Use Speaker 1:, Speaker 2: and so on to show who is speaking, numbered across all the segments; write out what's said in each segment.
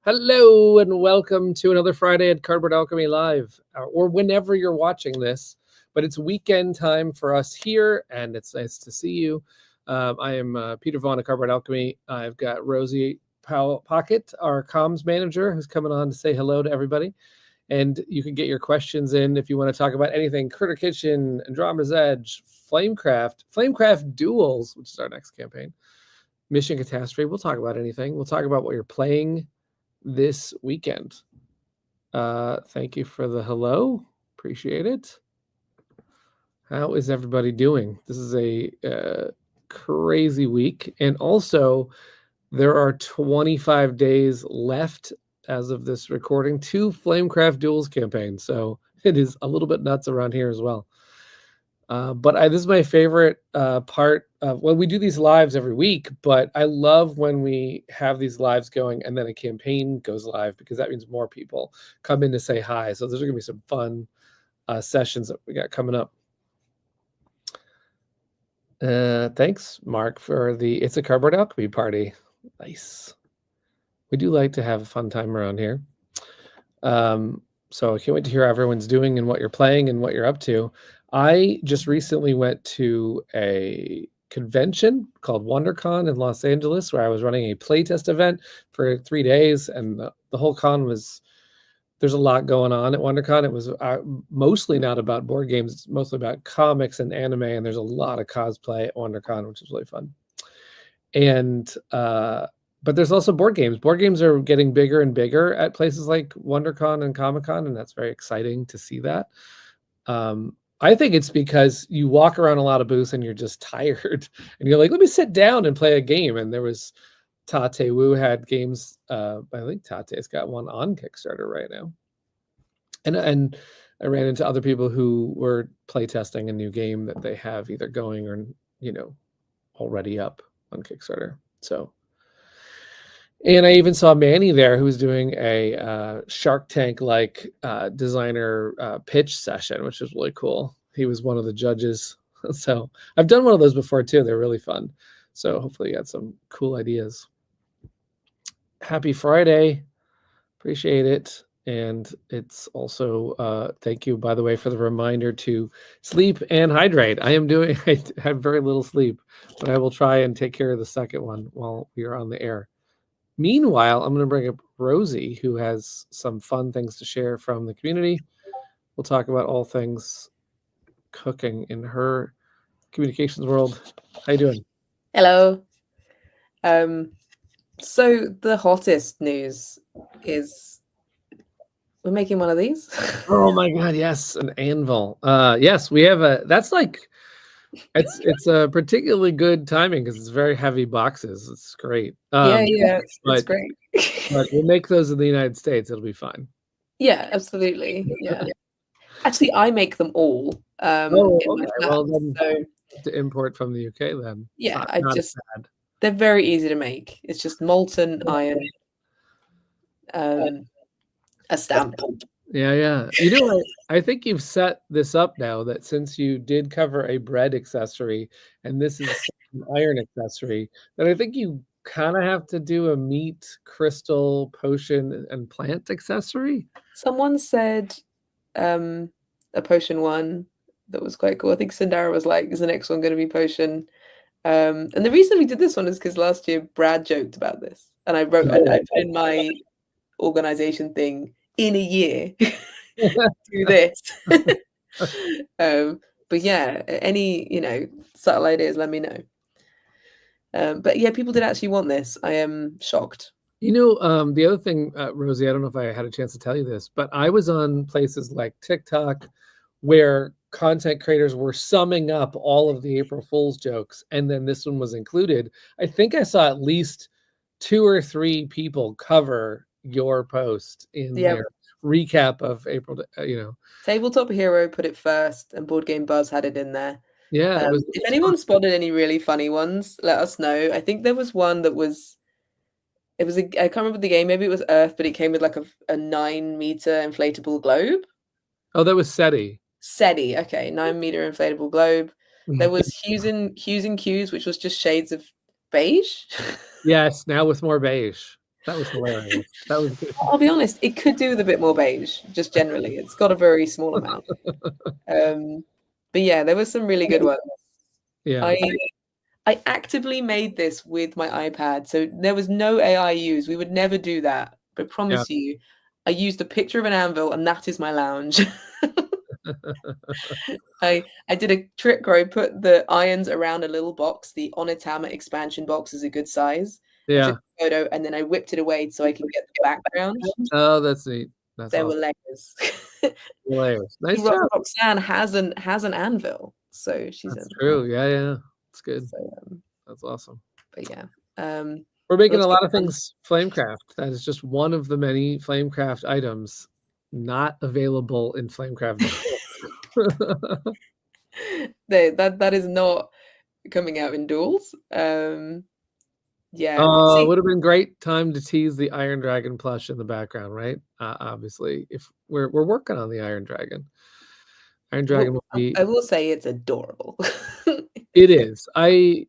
Speaker 1: Hello and welcome to another Friday at Cardboard Alchemy Live, or whenever you're watching this. But it's weekend time for us here, and it's nice to see you. I am Peter Vaughan at Cardboard Alchemy. I've got Rosie Pocket, our comms manager, who's coming on to say hello to everybody. And you can get your questions in if you want to talk about anything: Critter Kitchen, Andromeda's Edge, Flamecraft Duels, which is our next campaign, Mission Catastrophe. We'll talk about anything. We'll talk about what you're playing this weekend. Thank you for the hello. Appreciate it. How is everybody doing? This is a crazy week. And also, there are 25 days left as of this recording to Flamecraft Duels campaign. So it is a little bit nuts around here as well. But this is my favorite part of, well, we do these lives every week, but I love when we have these lives going and then a campaign goes live, because that means more people come in to say hi. So those are going to be some fun sessions that we got coming up. Thanks, Mark, for the It's a Cardboard Alchemy party. Nice. We do like to have a fun time around here. So I can't wait to hear how everyone's doing and what you're playing and what you're up to. I just recently went to a convention called WonderCon in Los Angeles, where I was running a playtest event for 3 days, and the whole con was, there's a lot going on at WonderCon. It was mostly not about board games, it's mostly about comics and anime, and there's a lot of cosplay at WonderCon, which is really fun. And but there's also board games. Board games are getting bigger and bigger at places like WonderCon and Comic-Con, and that's very exciting to see that. I think it's because you walk around a lot of booths and you're just tired, and you're like, let me sit down and play a game. And there was Tate Wu had games. I think Tate's got one on Kickstarter right now. And I ran into other people who were playtesting a new game that they have either going or, already up on Kickstarter. So, and I even saw Manny there, who was doing a Shark Tank-like designer pitch session, which was really cool. He was one of the judges. So I've done one of those before too. They're really fun. So hopefully you got some cool ideas. Happy Friday. Appreciate it. And it's also, thank you, by the way, for the reminder to sleep and hydrate. I have very little sleep, but I will try and take care of the second one while we are on the air. Meanwhile, I'm going to bring up Rosie, who has some fun things to share from the community. We'll talk about all things cooking in her communications world. How you doing?
Speaker 2: Hello. So the hottest news is we're making one of these.
Speaker 1: Oh my God, yes, an anvil. Yes, we have that's like, it's a particularly good timing because it's very heavy boxes. It's great.
Speaker 2: It's great.
Speaker 1: But we'll make those in the United States. It'll be fine.
Speaker 2: Yeah, absolutely. Yeah. Actually, I make them all.
Speaker 1: Well, then to import from the UK then.
Speaker 2: Yeah, they're very easy to make. It's just molten iron, a stamp.
Speaker 1: Yeah. I think you've set this up now, that since you did cover a bread accessory and this is an iron accessory, that I think you kind of have to do a meat, crystal, potion, and plant accessory.
Speaker 2: Someone said a potion one that was quite cool. I think Sindara was like, is the next one going to be potion? And the reason we did this one is because last year Brad joked about this, and I put in my organization thing, in a year do this. But yeah, any subtle ideas, let me know. But yeah, people did actually want this. I am shocked.
Speaker 1: The other thing, Rosie, I don't know if I had a chance to tell you this, but I was on places like TikTok where content creators were summing up all of the April Fool's jokes, and then this one was included. I think I saw at least 2 or 3 people cover your post in their recap of April.
Speaker 2: Tabletop Hero put it first, and Board Game Buzz had it in there.
Speaker 1: Yeah.
Speaker 2: If anyone spotted any really funny ones, let us know. I think there was one that was. I can't remember the game. Maybe it was Earth, but it came with like a 9-meter inflatable globe.
Speaker 1: Oh, that was SETI.
Speaker 2: SETI, okay, 9-meter inflatable globe. There was Hues and Cues, which was just shades of beige.
Speaker 1: Yes, now with more beige. That was hilarious. That was good.
Speaker 2: I'll be honest, it could do with a bit more beige, just generally. It's got a very small amount. But yeah, there were some really good ones.
Speaker 1: Yeah.
Speaker 2: I actively made this with my iPad, so there was no AI used. We would never do that. But promise you, I used a picture of an anvil, and that is my lounge. I did a trick where I put the irons around a little box. The Onitama expansion box is a good size. I took a photo and then I whipped it away so I can get the background.
Speaker 1: Oh, that's neat. That's
Speaker 2: there
Speaker 1: awesome.
Speaker 2: were layers.
Speaker 1: Layers. Nice job.
Speaker 2: Roxanne has an anvil, so she's
Speaker 1: That's true. Yeah. It's good.
Speaker 2: So,
Speaker 1: that's awesome.
Speaker 2: But yeah.
Speaker 1: We're making a lot of things Flamecraft. That is just one of the many Flamecraft items not available in Flamecraft.
Speaker 2: that is not coming out in duels. Yeah.
Speaker 1: It would have been great time to tease the Iron Dragon plush in the background, right? Obviously, if we're working on the Iron Dragon. Iron Dragon will be.
Speaker 2: I will say it's adorable.
Speaker 1: It is. I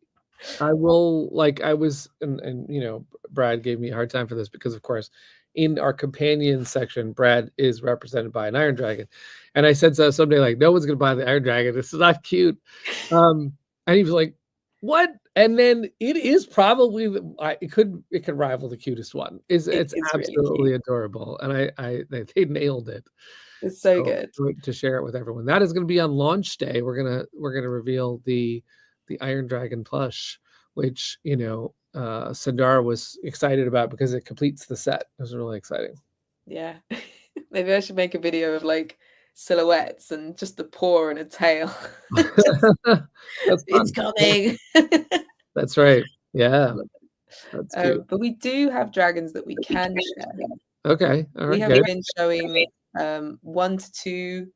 Speaker 1: will, like, I was, and you know, Brad gave me a hard time for this because, of course, in our companion section, Brad is represented by an Iron Dragon, and I said so someday, like, no one's gonna buy the Iron Dragon. This is not cute. And he was like, "What?" And then it is probably it could rival the cutest one. It's absolutely really adorable, and they nailed it.
Speaker 2: It's so good
Speaker 1: to share it with everyone. That is going to be on launch day. We're gonna reveal the Iron Dragon plush, which, you know, Sandara was excited about because it completes the set. It was really exciting.
Speaker 2: Yeah. Maybe I should make a video of like silhouettes and just a paw and a tail. It's coming.
Speaker 1: That's right. Yeah. That's cute.
Speaker 2: But we do have dragons that we can share.
Speaker 1: Okay. All right.
Speaker 2: We have been showing 1 to 2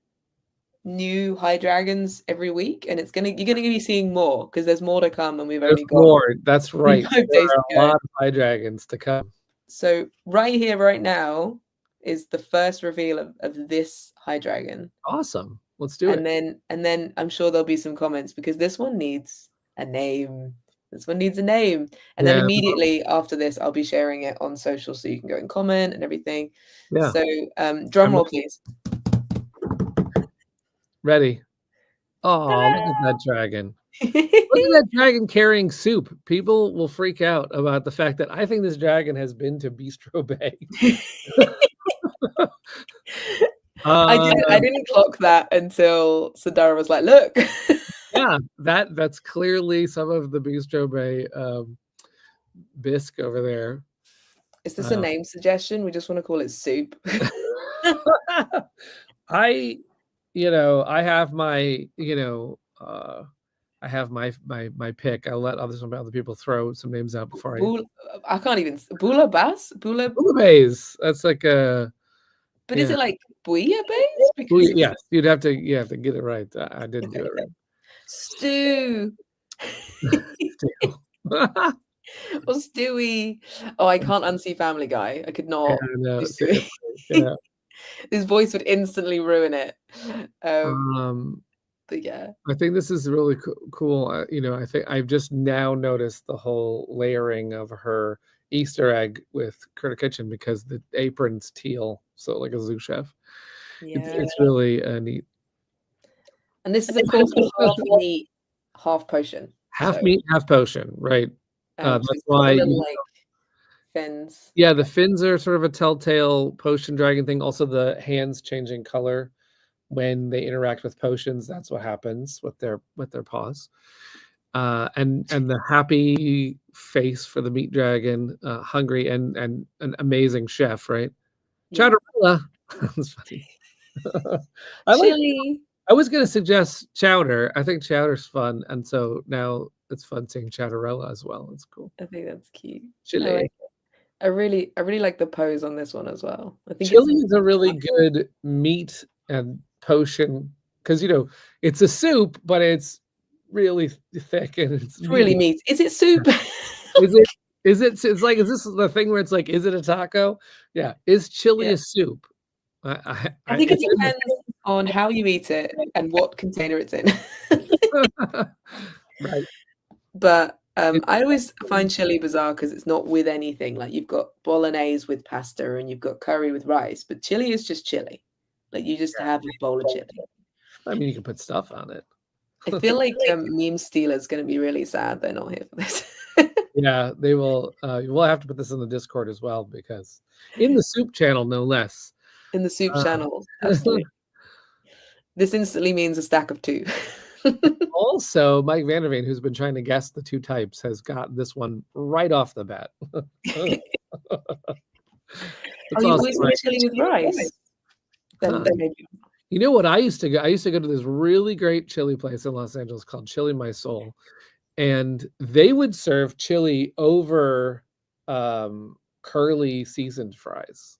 Speaker 2: new high dragons every week, and you're gonna be seeing more because there's more to come, and we've only got
Speaker 1: more. That's right. There are a lot of high dragons to come.
Speaker 2: So right here, right now, is the first reveal of this high dragon.
Speaker 1: Awesome. Let's do it.
Speaker 2: And then I'm sure there'll be some comments because this one needs a name. This one needs a name. And then immediately after this, I'll be sharing it on social so you can go and comment and everything. Yeah. So drum roll, please.
Speaker 1: Ready. Oh, look at that dragon. Look at that dragon carrying soup. People will freak out about the fact that I think this dragon has been to Bistro Bay.
Speaker 2: I didn't clock that until Sandara was like, look.
Speaker 1: Yeah, that's clearly some of the Bistro Bay bisque over there.
Speaker 2: Is this a name suggestion? We just want to call it soup.
Speaker 1: I have my, I have my pick. I'll let other people throw some names out before
Speaker 2: I can't even. Bula Bass? Bula
Speaker 1: Bays. That's like a.
Speaker 2: But is it like Bouilla Bays?
Speaker 1: Yes, you have to get it right. I didn't do it right.
Speaker 2: Stew. Or Stewie. Oh, I can't unsee Family Guy. I could not. Yeah. His voice would instantly ruin it. But yeah,
Speaker 1: I think this is really cool. I think I've just now noticed the whole layering of her Easter egg with Critter Kitchen because the apron's teal, so like a zoo chef. Yeah. It's really neat.
Speaker 2: And this is, of course, half meat, half potion.
Speaker 1: Half meat, half potion, right? That's why.
Speaker 2: Fins.
Speaker 1: Yeah, the fins are sort of a telltale potion dragon thing. Also, the hands changing color when they interact with potions. That's what happens with their paws. And the happy face for the meat dragon, hungry and an amazing chef, right? Yeah. Chowderella. That's funny. I was going to suggest Chowder. I think Chowder's fun, and so now it's fun seeing Chowderella as well. It's cool.
Speaker 2: I think that's cute.
Speaker 1: Chili.
Speaker 2: I really like the pose on this one as well. I think
Speaker 1: chili is a really good meat and potion because it's a soup, but it's really thick and it's
Speaker 2: really meat. Is it soup?
Speaker 1: Is it? It's like, is this the thing where it's like, is it a taco? Yeah. Is chili a soup?
Speaker 2: I think it depends on how you eat it and what container it's in.
Speaker 1: Right.
Speaker 2: But I always find chili bizarre because it's not with anything. Like you've got bolognese with pasta and you've got curry with rice, but chili is just chili. Like you just have a bowl of chili.
Speaker 1: I mean, you can put stuff on it.
Speaker 2: I feel like Meme Stealer's going to be really sad they're not here for this.
Speaker 1: Yeah, they will. We'll have to put this in the Discord as well because in the soup channel, no less.
Speaker 2: In the soup
Speaker 1: Uh,
Speaker 2: channel, absolutely. This instantly means a stack of 2.
Speaker 1: Also, Mike Vanderveen, who's been trying to guess the 2 types, has got this one right off the bat.
Speaker 2: Oh, you always have chili with rice. Then maybe.
Speaker 1: You know what I used to go? I used to go to this really great chili place in Los Angeles called Chili My Soul, and they would serve chili over curly seasoned fries.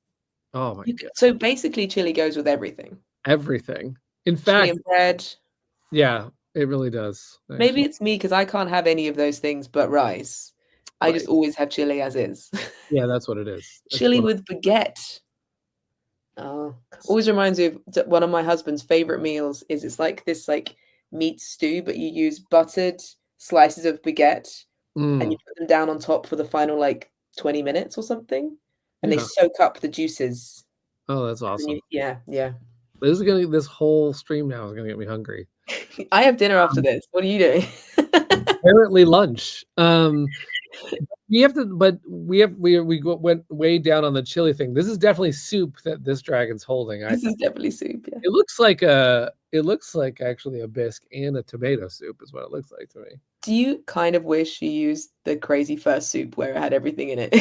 Speaker 1: Oh my god!
Speaker 2: So basically, chili goes with everything.
Speaker 1: Everything. In
Speaker 2: Chili
Speaker 1: fact,
Speaker 2: and bread.
Speaker 1: yeah, it really does. Actually.
Speaker 2: Maybe it's me because I can't have any of those things but rice. I just always have chili as is.
Speaker 1: Yeah, that's what it is.
Speaker 2: Chili with baguette. Oh, always reminds me of one of my husband's favorite meals. It's like this meat stew, but you use buttered slices of baguette and you put them down on top for the final 20 minutes or something, and they soak up the juices.
Speaker 1: Oh, that's awesome.
Speaker 2: Yeah.
Speaker 1: This whole stream now is gonna get me hungry.
Speaker 2: I have dinner after this. What are you doing?
Speaker 1: Apparently lunch. We have to, but we went way down on the chili thing. This is definitely soup that this dragon's holding.
Speaker 2: This is definitely soup. Yeah.
Speaker 1: It looks like actually a bisque and a tomato soup is what it looks like to me.
Speaker 2: Do you kind of wish you used the crazy first soup where it had everything in it?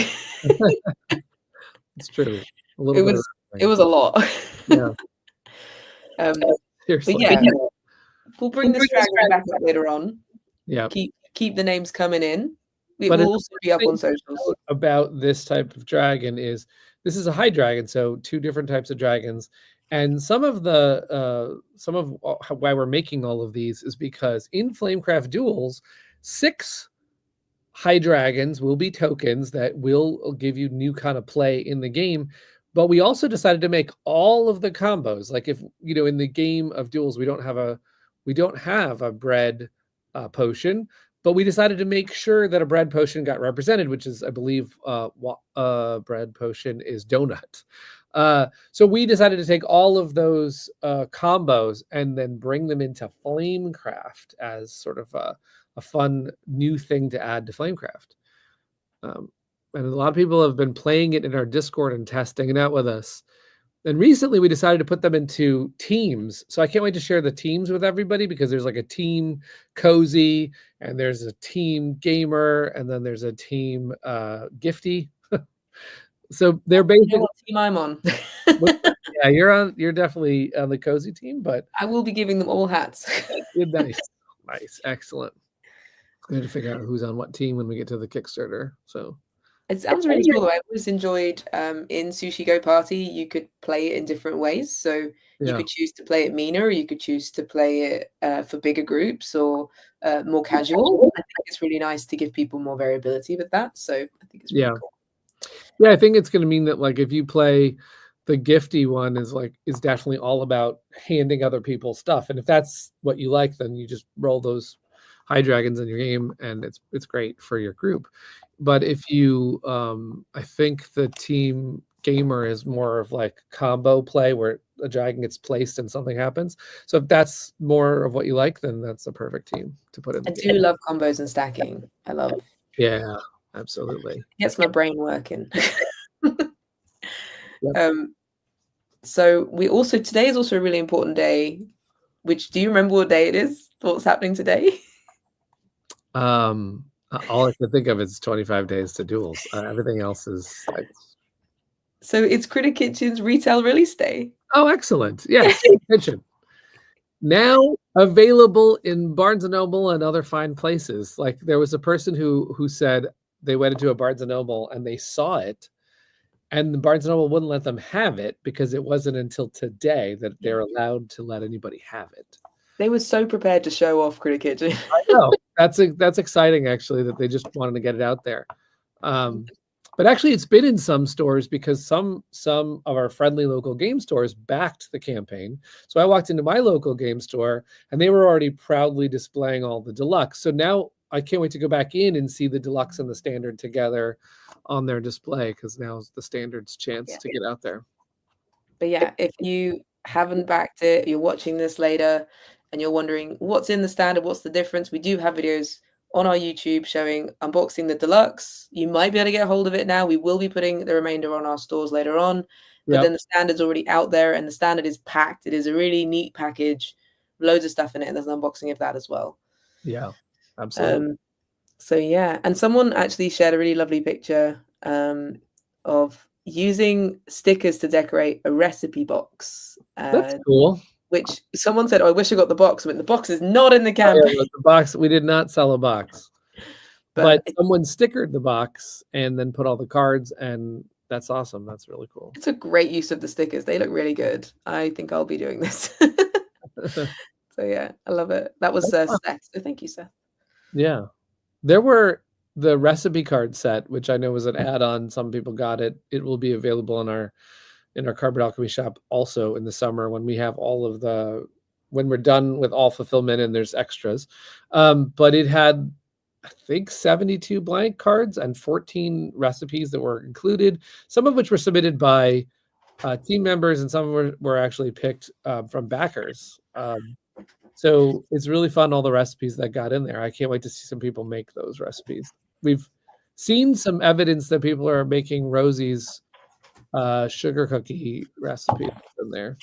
Speaker 1: It's true.
Speaker 2: It was a lot.
Speaker 1: Yeah.
Speaker 2: But yeah, we'll bring this dragon back up later on.
Speaker 1: Yeah.
Speaker 2: Keep the names coming in. It will also be up on socials.
Speaker 1: About this type of dragon is this is a high dragon, so 2 different types of dragons. And some of why we're making all of these is because in Flamecraft duels, 6 high dragons will be tokens that will give you new kind of play in the game. But we also decided to make all of the combos. Like if in the game of duels, we don't have a bread potion, but we decided to make sure that a bread potion got represented, which is, I believe, bread potion is donut. So we decided to take all of those combos and then bring them into Flamecraft as sort of a fun new thing to add to Flamecraft. And a lot of people have been playing it in our Discord and testing it out with us. And recently we decided to put them into teams. So I can't wait to share the teams with everybody because there's like a team cozy and there's a team gamer and then there's a team gifty. So they're basically
Speaker 2: what team I'm on.
Speaker 1: Yeah, you're definitely on the cozy team, but
Speaker 2: I will be giving them all hats.
Speaker 1: Nice. Excellent. We need to figure out who's on what team when we get to the Kickstarter. So
Speaker 2: it sounds really cool. I always enjoyed in Sushi Go Party, you could play it in different ways. So you could choose to play it meaner, or you could choose to play it for bigger groups or more casual. I think it's really nice to give people more variability with that. So I think it's really cool.
Speaker 1: Yeah, I think it's going to mean that if you play the gifty one is definitely all about handing other people stuff. And if that's what you like, then you just roll those high dragons in your game and it's great for your group. But if you, I think the team gamer is more of combo play where a dragon gets placed and something happens. So if that's more of what you like, then that's the perfect team to put in.
Speaker 2: I do love combos and stacking. I love.
Speaker 1: Yeah, absolutely.
Speaker 2: It gets my brain working. So today is also a really important day. Do you remember what day it is? What's happening today?
Speaker 1: All I can think of is 25 days to duels. Everything else is
Speaker 2: So it's Critter Kitchen's retail release day.
Speaker 1: Oh, excellent. Yes. Kitchen. Now available in Barnes & Noble and other fine places. There was a person who said they went into a Barnes & Noble and they saw it and the Barnes & Noble wouldn't let them have it because it wasn't until today that they're allowed to let anybody have it.
Speaker 2: They were so prepared to show off Critter Kitchen.
Speaker 1: I know. That's exciting, actually, that they just wanted to get it out there. But actually, it's been in some stores because some of our friendly local game stores backed the campaign. So I walked into my local game store, and they were already proudly displaying all the deluxe. So now I can't wait to go back in and see the deluxe and the standard together on their display, because now's the standard's chance
Speaker 2: Yeah.
Speaker 1: to get out there.
Speaker 2: But yeah, if you haven't backed it, you're watching this later and you're wondering what's in the standard, what's the difference, we do have videos on our YouTube showing unboxing the deluxe. You might be able to get a hold of it now. We will be putting the remainder on our stores later on, but then the standard's already out there and the standard is packed. It is a really neat package, loads of stuff in it, and there's an unboxing of that as well.
Speaker 1: Yeah, absolutely.
Speaker 2: So yeah, and someone actually shared a really lovely picture of using stickers to decorate a recipe box.
Speaker 1: That's cool.
Speaker 2: Which someone said, "Oh, I wish I got the box." But the box is not in the
Speaker 1: Oh,
Speaker 2: campaign.
Speaker 1: yeah, the box, we did not sell a box, but someone stickered the box and then put all the cards, and that's awesome. That's really cool.
Speaker 2: It's a great use of the stickers. They look really good. I think I'll be doing this. So yeah, I love it. That was Seth. So thank you, Seth.
Speaker 1: Yeah. There were the recipe card set, which I know was an add-on. Some people got it. It will be available in our Cardboard Alchemy shop also in the summer when we have all of the, when we're done with all fulfillment and there's extras. But it had, I think, 72 blank cards and 14 recipes that were included, some of which were submitted by team members and some were actually picked from backers. So it's really fun, all the recipes that got in there. I can't wait to see some people make those recipes. We've seen some evidence that people are making Rosie's sugar cookie recipes in there.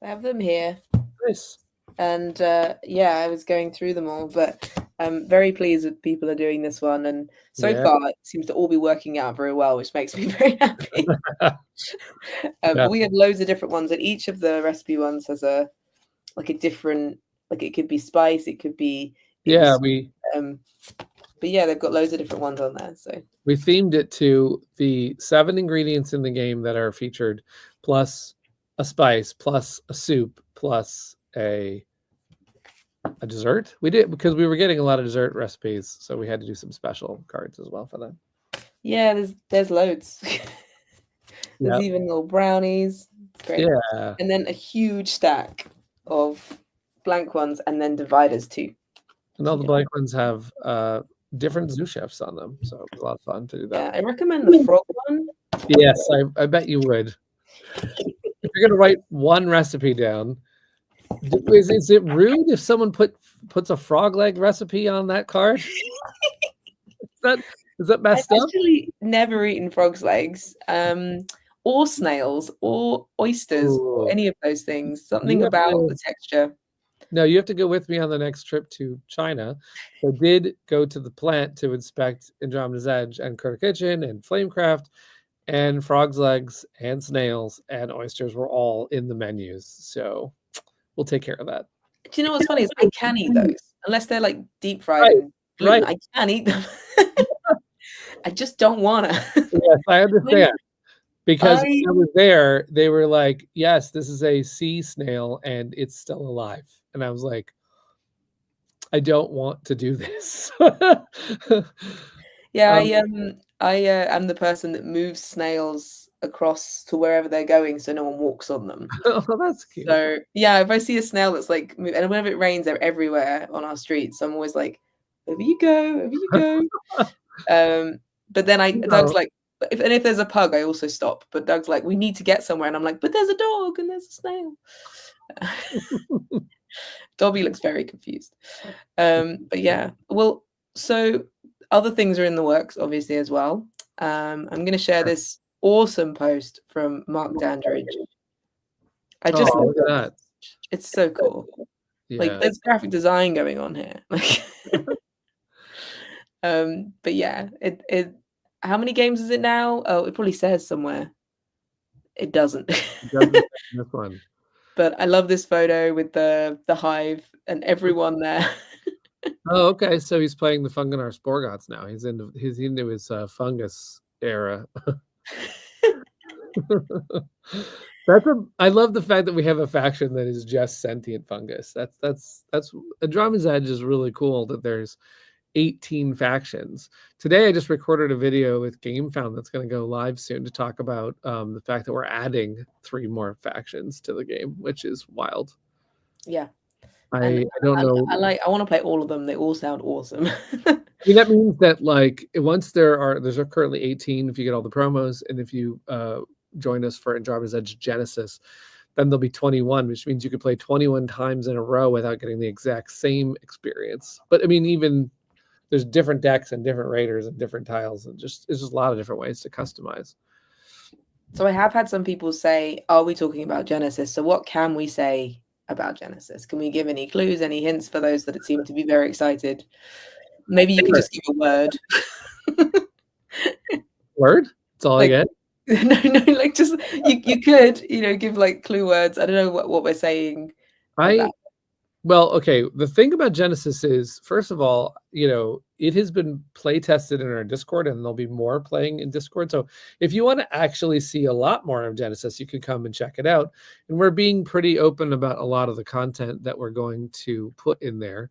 Speaker 2: I have them here.
Speaker 1: Nice.
Speaker 2: And yeah, I was going through them all, but I'm very pleased that people are doing this one. And so far, it seems to all be working out very well, which makes me very happy. But we have loads of different ones, and each of the recipe ones has a different, like it could be spice, it could be but yeah, they've got loads of different ones on there. So
Speaker 1: we themed it to the 7 ingredients in the game that are featured, plus a spice, plus a soup, plus a dessert. We did, because we were getting a lot of dessert recipes, so we had to do some special cards as well for them.
Speaker 2: Yeah, there's loads. There's even little brownies. It's great.
Speaker 1: Yeah.
Speaker 2: And then a huge stack of blank ones, and then dividers too.
Speaker 1: And all the blank ones have different zoo chefs on them, so it was a lot of fun to do that.
Speaker 2: Yeah, I recommend the frog one.
Speaker 1: Yes, I bet you would. If you're gonna write one recipe down, is it rude if someone puts a frog leg recipe on that card? Is that messed up?
Speaker 2: I've actually never eaten frog's legs, or snails, or oysters, or any of those things. Something about the texture.
Speaker 1: No, you have to go with me on the next trip to China. I did go to the plant to inspect Andromeda's Edge and Critter Kitchen and Flamecraft, and frog's legs and snails and oysters were all in the menus. So we'll take care of that.
Speaker 2: Do you know what's funny is I can eat those unless they're like deep fried and gluten. I can eat them. I just don't want to.
Speaker 1: Yes, I understand. Because when I was there, they were like, yes, this is a sea snail and it's still alive. And I was like, I don't want to do this.
Speaker 2: Yeah, I am the person that moves snails across to wherever they're going so no one walks on them.
Speaker 1: Oh, that's cute.
Speaker 2: So yeah, if I see a snail that's like, and whenever it rains, they're everywhere on our streets. So I'm always like, over you go, over you go. But then Doug's like, if there's a pug, I also stop. But Doug's like, we need to get somewhere, and I'm like, but there's a dog and there's a snail. Dobby looks very confused. But yeah, well, so other things are in the works, obviously, as well. I'm going to share this awesome post from Mark Dandridge. I just
Speaker 1: look at that.
Speaker 2: It's so cool.
Speaker 1: Yeah.
Speaker 2: Like there's graphic design going on here. Like, but yeah, it. How many games is it now? Oh, it probably says somewhere. It doesn't.
Speaker 1: This one.
Speaker 2: But I love this photo with the hive and everyone there.
Speaker 1: Oh, okay. So he's playing the Funganar Sporgots now. He's into his fungus era. I love the fact that we have a faction that is just sentient fungus. That's Andromeda's Edge is really cool that there's 18 factions. Today I just recorded a video with GameFound that's going to go live soon to talk about the fact that we're adding 3 more factions to the game, which is wild.
Speaker 2: Yeah. And
Speaker 1: I don't know.
Speaker 2: I want to play all of them. They all sound awesome.
Speaker 1: I mean, that means that, like, once there's currently 18 if you get all the promos, and if you join us for Andromeda's Edge Genesis, then there'll be 21, which means you could play 21 times in a row without getting the exact same experience. But I mean, even there's different decks and different raiders and different tiles, and it's just a lot of different ways to customize.
Speaker 2: So I have had some people say, "Are we talking about Genesis? So what can we say about Genesis? Can we give any clues, any hints for those that seem to be very excited? Maybe you could just give a word."
Speaker 1: Word? That's all
Speaker 2: Like,
Speaker 1: I get?
Speaker 2: no, like just you could, give like clue words. I don't know what we're saying about.
Speaker 1: Well, okay, the thing about Genesis is, first of all, it has been play tested in our Discord, and there'll be more playing in Discord. So if you want to actually see a lot more of Genesis, you can come and check it out. And we're being pretty open about a lot of the content that we're going to put in there.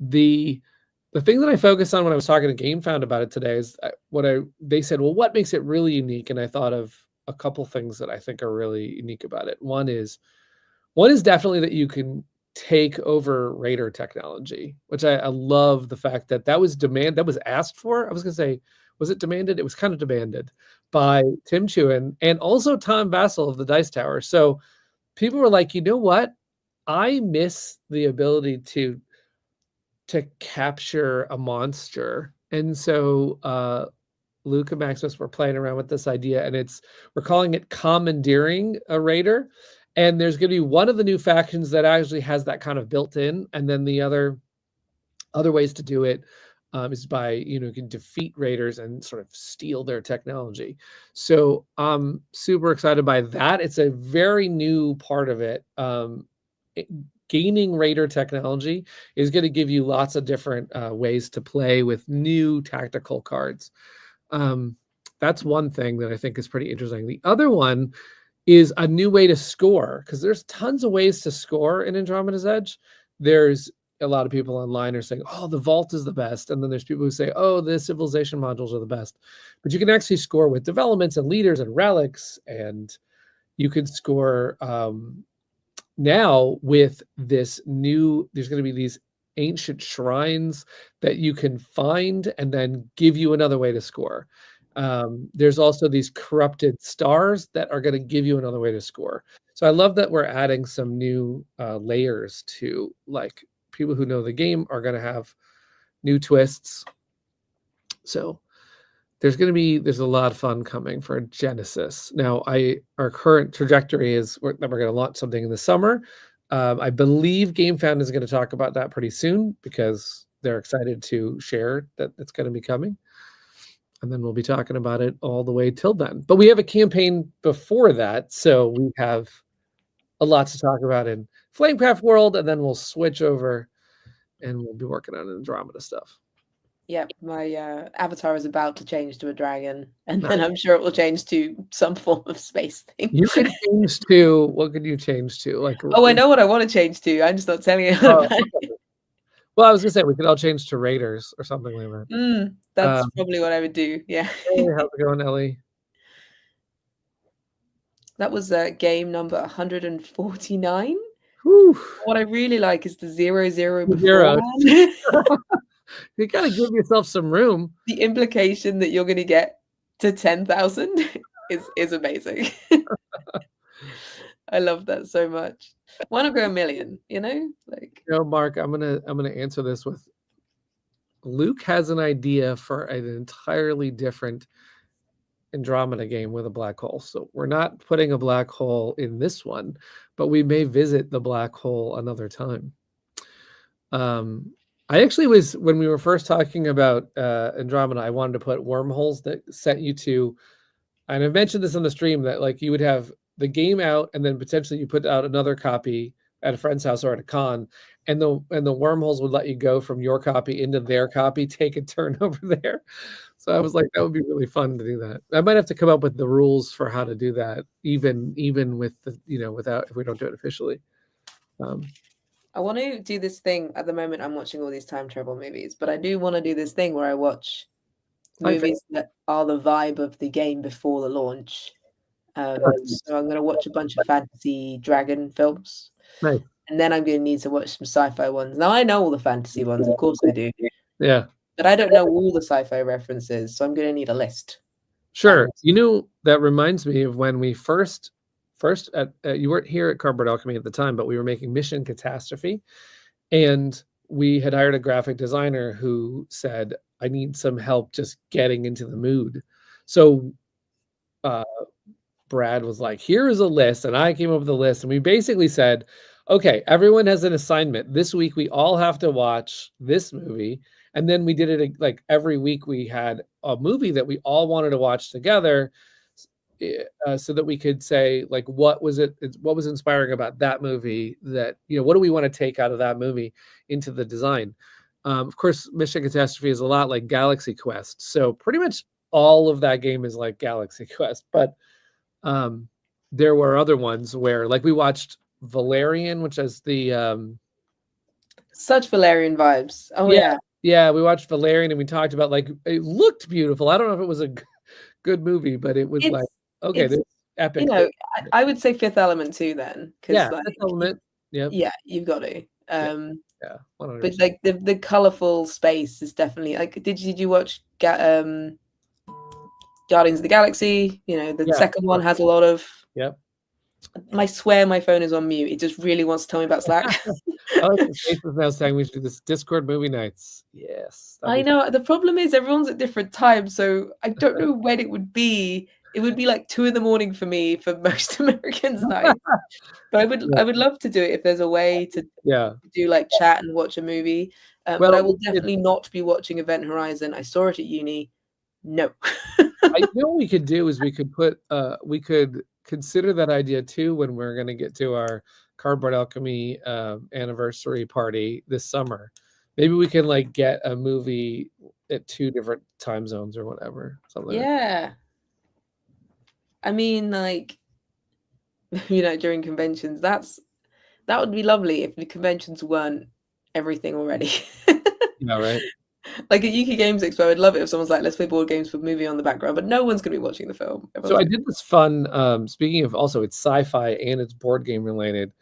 Speaker 1: The thing that I focused on when I was talking to GameFound about it today is they said, well, what makes it really unique? And I thought of a couple things that I think are really unique about it. One is definitely that you can take over Raider technology, which I love the fact that was that was asked for. I was going to say, was it demanded? It was kind of demanded by Tim Chewin and also Tom Vassell of the Dice Tower. So people were like, you know what? I miss the ability to capture a monster. And so Luke and Maximus were playing around with this idea, and we're calling it commandeering a raider. And there's going to be one of the new factions that actually has that kind of built in, and then the other ways to do it is by you can defeat raiders and sort of steal their technology. So I'm super excited by that. It's a very new part of it. Gaining raider technology is going to give you lots of different ways to play with new tactical cards. That's one thing that I think is pretty interesting. The other one is a new way to score, because there's tons of ways to score in Andromeda's Edge. There's a lot of people online are saying, oh, the vault is the best. And then there's people who say, oh, the civilization modules are the best. But you can actually score with developments and leaders and relics, and you can score now with there's going to be these ancient shrines that you can find and then give you another way to score. There's also these corrupted stars that are going to give you another way to score. So I love that we're adding some new layers to, like, people who know the game are going to have new twists. So there's a lot of fun coming for Genesis. Now, our current trajectory is that we're going to launch something in the summer. I believe GameFound is going to talk about that pretty soon, because they're excited to share that it's going to be coming. And then we'll be talking about it all the way till then. But we have a campaign before that, so we have a lot to talk about in Flamecraft World, and then we'll switch over and we'll be working on Andromeda stuff.
Speaker 2: Yeah, my avatar is about to change to a dragon, and then I'm sure it will change to some form of space thing.
Speaker 1: You could change to, what could you change to? Like,
Speaker 2: oh, I know what I want to change to. I'm just not telling you.
Speaker 1: Well, I was gonna say we could all change to Raiders or something like that.
Speaker 2: That's probably what I would do. Yeah.
Speaker 1: Hey, how's it going, Ellie?
Speaker 2: That was game number 149.
Speaker 1: Whew.
Speaker 2: What I really like is the 00
Speaker 1: Zero.
Speaker 2: beforehand.
Speaker 1: You gotta give yourself some room.
Speaker 2: The implication that you're going to get to 10,000 is amazing. I love that so much. Why not go a million? Like.
Speaker 1: Mark, I'm gonna answer this with, Luke has an idea for an entirely different Andromeda game with a black hole. So we're not putting a black hole in this one, but we may visit the black hole another time. I actually was, when we were first talking about Andromeda, I wanted to put wormholes that sent you to, and I've mentioned this on the stream, that like you would have the game out and then potentially you put out another copy at a friend's house or at a con, and the wormholes would let you go from your copy into their copy, take a turn over there. So I was like, that would be really fun to do that. I might have to come up with the rules for how to do that, even with the, without, if we don't do it officially.
Speaker 2: I want to do this thing. At the moment, I'm watching all these time travel movies, but I do want to do this thing where I watch movies that are the vibe of the game before the launch. So I'm going to watch a bunch of fantasy dragon films.
Speaker 1: Nice.
Speaker 2: and then I'm going to need to watch some sci-fi ones. Now I know all the fantasy ones, of course I do,
Speaker 1: Yeah.
Speaker 2: but I don't know all the sci-fi references, so I'm going to need a list.
Speaker 1: Sure. That reminds me of when we first you weren't here at Cardboard Alchemy at the time, but we were making Mission Catastrophe, and we had hired a graphic designer who said, I need some help just getting into the mood. So Brad was like, here is a list, and I came up with a list, and we basically said, okay, everyone has an assignment. This week we all have to watch this movie. And then we did it like every week we had a movie that we all wanted to watch together, so that we could say, like, what was inspiring about that movie, that, what do we want to take out of that movie into the design. Of course, Mission Catastrophe is a lot like Galaxy Quest. So pretty much all of that game is like Galaxy Quest, but there were other ones where, like, we watched Valerian, which is the
Speaker 2: such Valerian vibes. Oh
Speaker 1: yeah, we watched Valerian, and we talked about, like, it looked beautiful. I don't know if it was a good movie, but it was like, okay, this epic.
Speaker 2: I would say Fifth Element too then, because
Speaker 1: Fifth Element.
Speaker 2: Yeah, you've got to.
Speaker 1: Yeah,
Speaker 2: 100%. But like the colorful space is definitely like. Did you watch Guardians of the Galaxy? The second one has a lot of.
Speaker 1: Yep.
Speaker 2: I swear my phone is on mute. It just really wants to tell me about Slack.
Speaker 1: Faith is now saying we should do this Discord movie nights. Yes.
Speaker 2: I know. The problem is everyone's at different times, so I don't know when it would be. It would be like 2 a.m. for me for most Americans' nights. But I would love to do it if there's a way to do like chat and watch a movie. But I will definitely not be watching Event Horizon. I saw it at uni. No.
Speaker 1: I know what we could do is we could consider that idea too when we're going to get to our Cardboard Alchemy anniversary party this summer. Maybe we can like get a movie at 2 different time zones or whatever. Something.
Speaker 2: Yeah. I mean, like, during conventions, that would be lovely if the conventions weren't everything already.
Speaker 1: Yeah, right.
Speaker 2: Like at UK Games Expo, I'd love it if someone's like, let's play board games with a movie on the background, but no one's going to be watching the film.
Speaker 1: So I did this fun, speaking of, also it's sci-fi and it's board game related.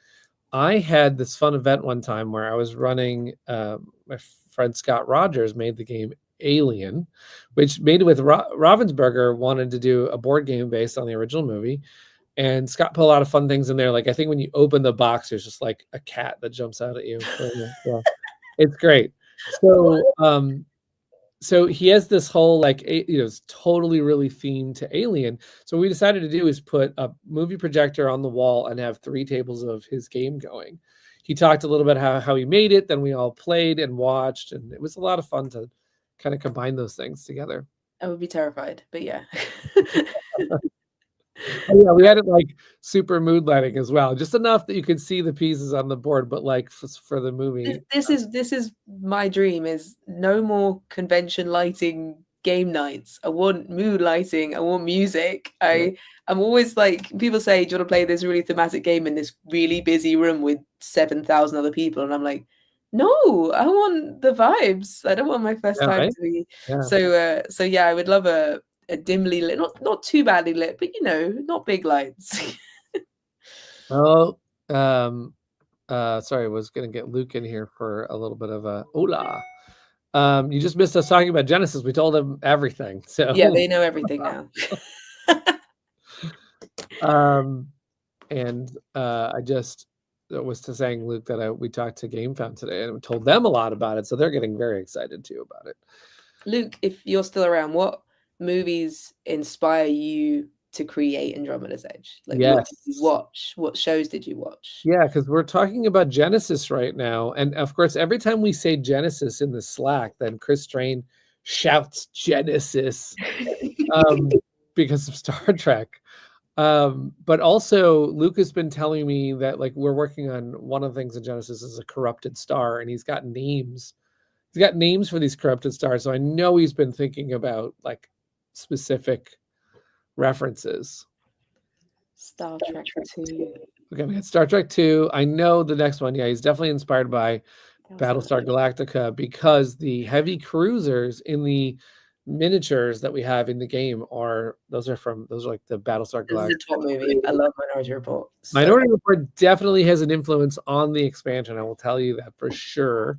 Speaker 1: I had this fun event one time where I was running, my friend Scott Rogers made the game Alien, which made it with Ravensburger wanted to do a board game based on the original movie. And Scott put a lot of fun things in there. Like, I think when you open the box, there's just like a cat that jumps out at you. So, it's great. So he has this whole, like, it's totally really themed to Alien. So what we decided to do is put a movie projector on the wall and have 3 tables of his game going. He talked a little bit how he made it. Then we all played and watched, and it was a lot of fun to kind of combine those things together.
Speaker 2: I would be terrified, but yeah.
Speaker 1: Yeah, we had it like super mood lighting as well, just enough that you could see the pieces on the board, but like for the movie.
Speaker 2: This is my dream, is no more convention lighting game nights. I want mood lighting. I want music. I'm always like, people say, do you want to play this really thematic game in this really busy room with 7,000 other people? And I'm like, no, I want the vibes. I don't want my first time to be. Yeah. So yeah, I would love a dimly lit, not too badly lit, but not big lights.
Speaker 1: Well, sorry, I was gonna get Luke in here for a little bit of a hola. You just missed us talking about Genesis. We told them everything. So
Speaker 2: yeah, they know everything now.
Speaker 1: And I just was saying, Luke, that we talked to GameFound today and told them a lot about it, so they're getting very excited too about it.
Speaker 2: Luke, if you're still around, what movies inspire you to create Andromeda's Edge? Like, what did you watch? What shows did you watch?
Speaker 1: Yeah, because we're talking about Genesis right now, and of course, every time we say Genesis in the Slack, then Chris Strain shouts Genesis because of Star Trek. But also, Luke has been telling me that, like, we're working on one of the things in Genesis is a corrupted star, and he's got names. He's got names for these corrupted stars, so I know he's been thinking about like specific references.
Speaker 2: Star Trek 2.
Speaker 1: Okay, we got Star Trek 2. I know the next one. Yeah, he's definitely inspired by Battlestar Galactica, because the heavy cruisers in the miniatures that we have in the game are like the Battlestar
Speaker 2: This is a
Speaker 1: Galactica.
Speaker 2: top movie. I love Minority Report. So
Speaker 1: Minority Report definitely has an influence on the expansion. I will tell you that for sure.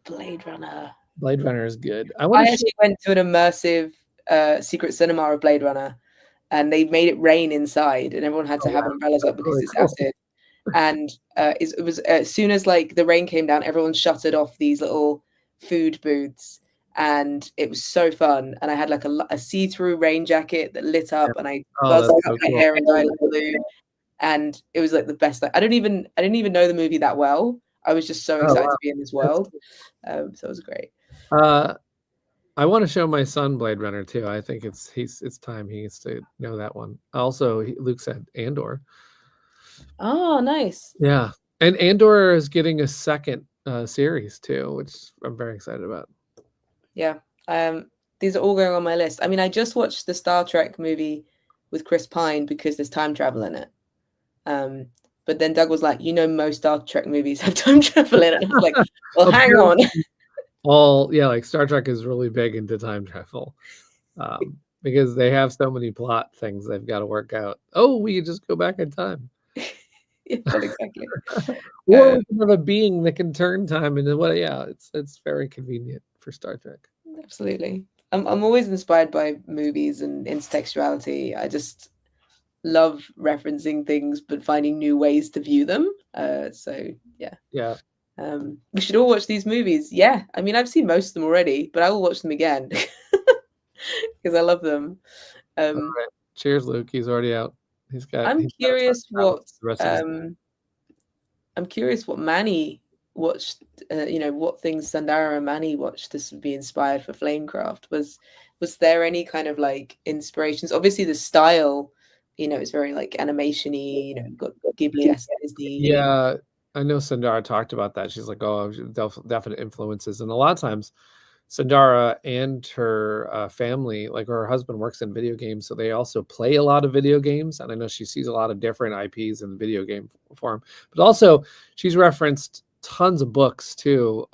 Speaker 2: Blade Runner.
Speaker 1: Blade Runner is good. I
Speaker 2: I actually went to an immersive secret cinema of Blade Runner, and they made it rain inside, and everyone had to have umbrellas up because it's acid. And it was as soon as like the rain came down, everyone shuttered off these little food booths, and it was so fun. And I had like a see-through rain jacket that lit up, and I buzzed up my hair and dyed it blue. And it was like the best. I didn't even know the movie that well. I was just so excited to be in this world. So it was great.
Speaker 1: I want to show my son Blade Runner too. I think it's time he needs to know that one. Also, Luke said Andor.
Speaker 2: Oh, nice.
Speaker 1: Yeah, and Andor is getting a second series too, which I'm very excited about.
Speaker 2: Yeah, these are all going on my list. I mean, I just watched the Star Trek movie with Chris Pine because there's time travel in it. But then Doug was like, most Star Trek movies have time travel in it. And I was like, well, hang on.
Speaker 1: Like Star Trek is really big into time travel. Because they have so many plot things they've got to work out. Oh, we just go back in time.
Speaker 2: Yeah, well, exactly.
Speaker 1: Or we can have a being that can turn time into what? Yeah, it's very convenient for Star Trek.
Speaker 2: Absolutely. I'm always inspired by movies and intertextuality. I just love referencing things, but finding new ways to view them. So yeah.
Speaker 1: Yeah.
Speaker 2: We should all watch these movies. Yeah, I mean, I've seen most of them already, but I will watch them again because I love them.
Speaker 1: All right. Cheers, Luke. He's already out.
Speaker 2: I'm curious what Manny watched. What things Sandara and Manny watched to be inspired for Flamecraft. Was there any kind of like inspirations? Obviously, the style, is very like animation-y. Got Ghibli-esque Disney.
Speaker 1: Yeah, I know Sandara talked about that. She's like, oh, definite influences, and a lot of times Sandara and her family, like her husband works in video games, so they also play a lot of video games. And I know she sees a lot of different IPs in the video game form, but also she's referenced tons of books too,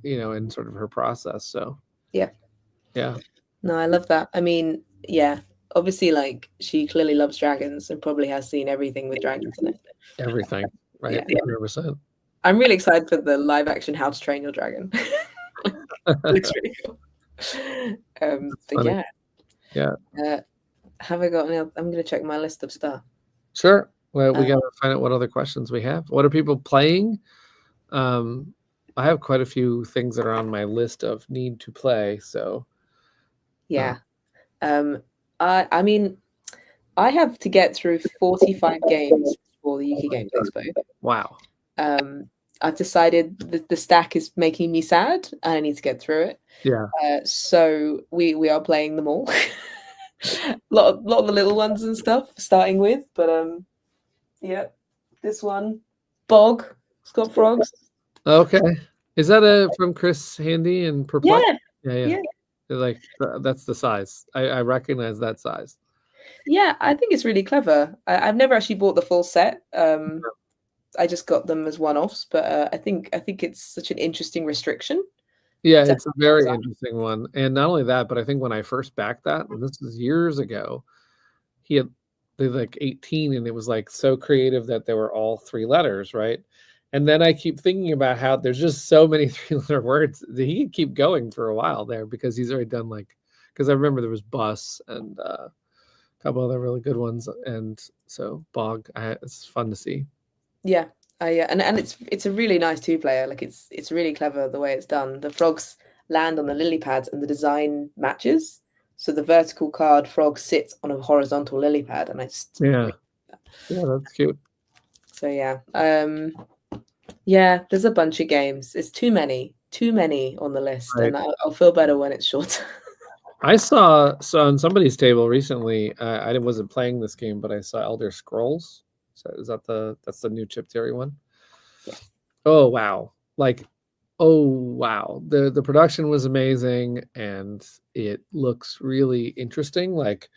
Speaker 1: in sort of her process. So
Speaker 2: yeah. No, I love that. I mean, yeah, obviously, like she clearly loves dragons and probably has seen everything with dragons in it.
Speaker 1: Everything, right?
Speaker 2: Yeah.
Speaker 1: 100%.
Speaker 2: I'm really excited for the live action How to Train Your Dragon. Looks really cool. But yeah. Have I got any? I'm going to check my list of stuff.
Speaker 1: Sure. Well, we got to find out what other questions we have. What are people playing? I have quite a few things that are on my list of need to play. So
Speaker 2: yeah. I mean, I have to get through 45 games for the UK Games Expo.
Speaker 1: Wow.
Speaker 2: I've decided that the stack is making me sad and I need to get through it.
Speaker 1: Yeah.
Speaker 2: So we are playing them all. a lot of the little ones and stuff, starting with, but yeah, this one, Bog, it's got frogs.
Speaker 1: Okay. Is that from Chris Handy and Perplex?
Speaker 2: Yeah.
Speaker 1: Like that's the size. I recognize that size.
Speaker 2: Yeah, I think it's really clever. I've never actually bought the full set. I just got them as one-offs, but I think it's such an interesting restriction.
Speaker 1: Yeah, it's a very interesting one. And not only that, but I think when I first backed that, and this was years ago, they like 18 and it was like so creative that they were all 3 letters, right? And then I keep thinking about how there's just so many 3-letter words that he could keep going for a while there because he's already done because I remember there was bus and a couple other really good ones. And so Bog, it's fun to see.
Speaker 2: Yeah, and it's a really nice 2-player. Like it's really clever the way it's done. The frogs land on the lily pads and the design matches. So the vertical card frog sits on a horizontal lily pad, and I just
Speaker 1: that's cute.
Speaker 2: So yeah, there's a bunch of games. It's too many on the list, right. And I'll feel better when it's shorter.
Speaker 1: I saw on somebody's table recently. I wasn't playing this game, but I saw Elder Scrolls. So that's the new chip theory one?
Speaker 2: Yeah.
Speaker 1: Oh wow! The production was amazing, and it looks really interesting. Like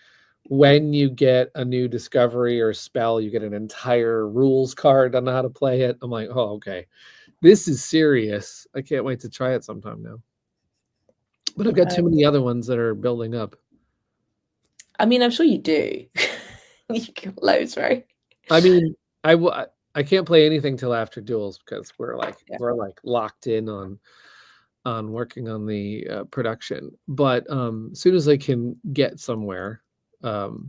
Speaker 1: when you get a new discovery or spell, you get an entire rules card on how to play it. I'm like, oh, okay, this is serious. I can't wait to try it sometime now. But I've got too many other ones that are building up.
Speaker 2: I mean, I'm sure you do. You got loads, right?
Speaker 1: I mean, I can't play anything till after duels because we're
Speaker 2: Yeah.
Speaker 1: locked in on working on the production. But as soon as I can get somewhere, actually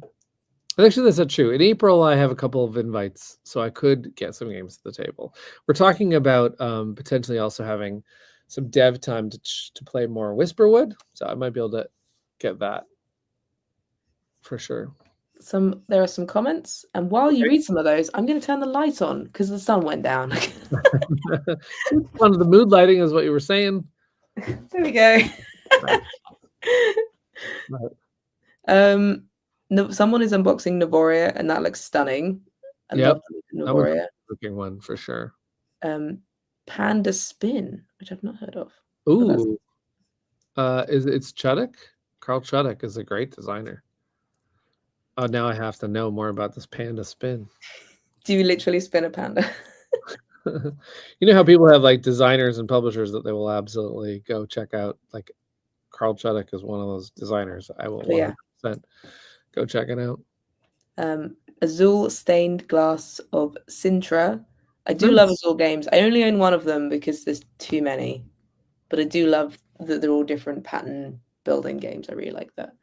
Speaker 1: that's not true. In April, I have a couple of invites, so I could get some games to the table. We're talking about potentially also having some dev time to play more Whisperwood, so I might be able to get that for sure.
Speaker 2: There are some comments, and while you read some of those, I'm going to turn the light on because the sun went down.
Speaker 1: One of the mood lighting is what you were saying.
Speaker 2: There we go.
Speaker 1: Right.
Speaker 2: No, someone is unboxing Navoria, and that looks stunning. I love Navoria.
Speaker 1: Looking one for sure.
Speaker 2: Panda Spin, which I've not heard of.
Speaker 1: Ooh, it's Chuddick? Carl Chuddick is a great designer. Oh, now I have to know more about this Panda Spin.
Speaker 2: Do you literally spin a panda?
Speaker 1: You know how people have like designers and publishers that they will absolutely go check out. Like Carl Chuddick is one of those designers. I will 100% go check it out.
Speaker 2: Azul Stained Glass of Sintra. I do love Azul games. I only own one of them because there's too many, but I do love that they're all different pattern building games. I really like that.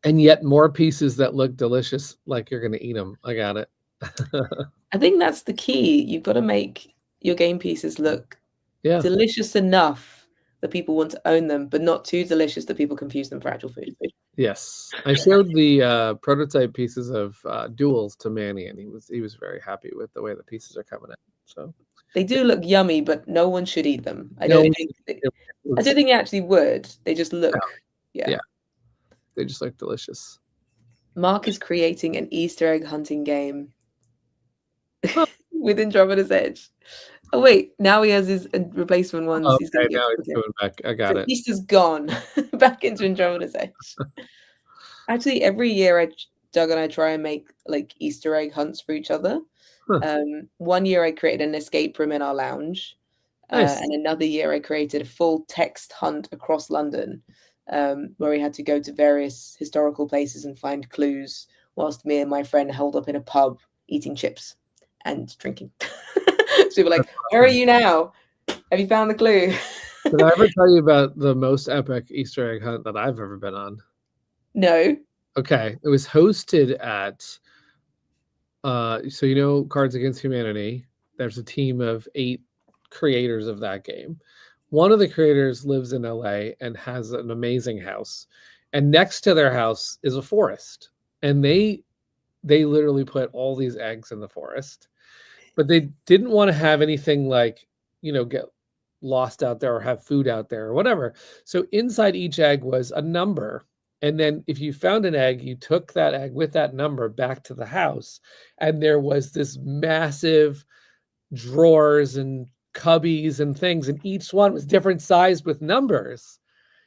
Speaker 1: And yet more pieces that look delicious, like you're going to eat them. I got it.
Speaker 2: I think that's the key. You've got to make your game pieces look delicious enough that people want to own them, but not too delicious that people confuse them for actual food.
Speaker 1: Yes, I showed the prototype pieces of Duels to Manny, and he was very happy with the way the pieces are coming out. So
Speaker 2: they do look yummy, but no one should eat them. I don't think they actually would. They just look,
Speaker 1: they just look delicious.
Speaker 2: Mark is creating an Easter egg hunting game with Andromeda's Edge. Oh wait, now he has his replacement ones.
Speaker 1: Okay, he's now he's going back. I got it.
Speaker 2: Easter's gone back into Andromeda's Edge. Actually, every year Doug and I try and make like Easter egg hunts for each other. One year I created an escape room in our lounge, and another year I created a full text hunt across London, where we had to go to various historical places and find clues, whilst me and my friend held up in a pub eating chips and drinking. So we were like, "Where are you now? Have you found the clue?"
Speaker 1: Did I ever tell you about the most epic Easter egg hunt that I've ever been on?
Speaker 2: No.
Speaker 1: Okay, it was hosted at so you know Cards Against Humanity. There's a team of 8 creators of that game. One of the creators lives in LA and has an amazing house, and next to their house is a forest, and they literally put all these eggs in the forest, but they didn't want to have anything like, you know, get lost out there or have food out there or whatever. So inside each egg was a number. And then if you found an egg, you took that egg with that number back to the house. And there was this massive drawers and cubbies and things. And each one was different sized with numbers.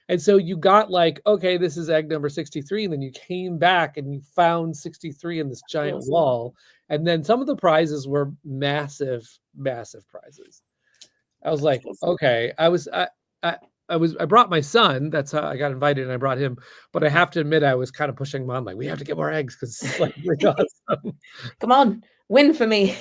Speaker 1: And so you got like, okay, this is egg number 63. And then you came back and you found 63 in this giant wall. And then some of the prizes were massive, massive prizes. I was like, okay, I brought my son. That's how I got invited, and I brought him. But I have to admit, I was kind of pushing Mom, like, we have to get more eggs because it's like really awesome.
Speaker 2: Come on, win for me.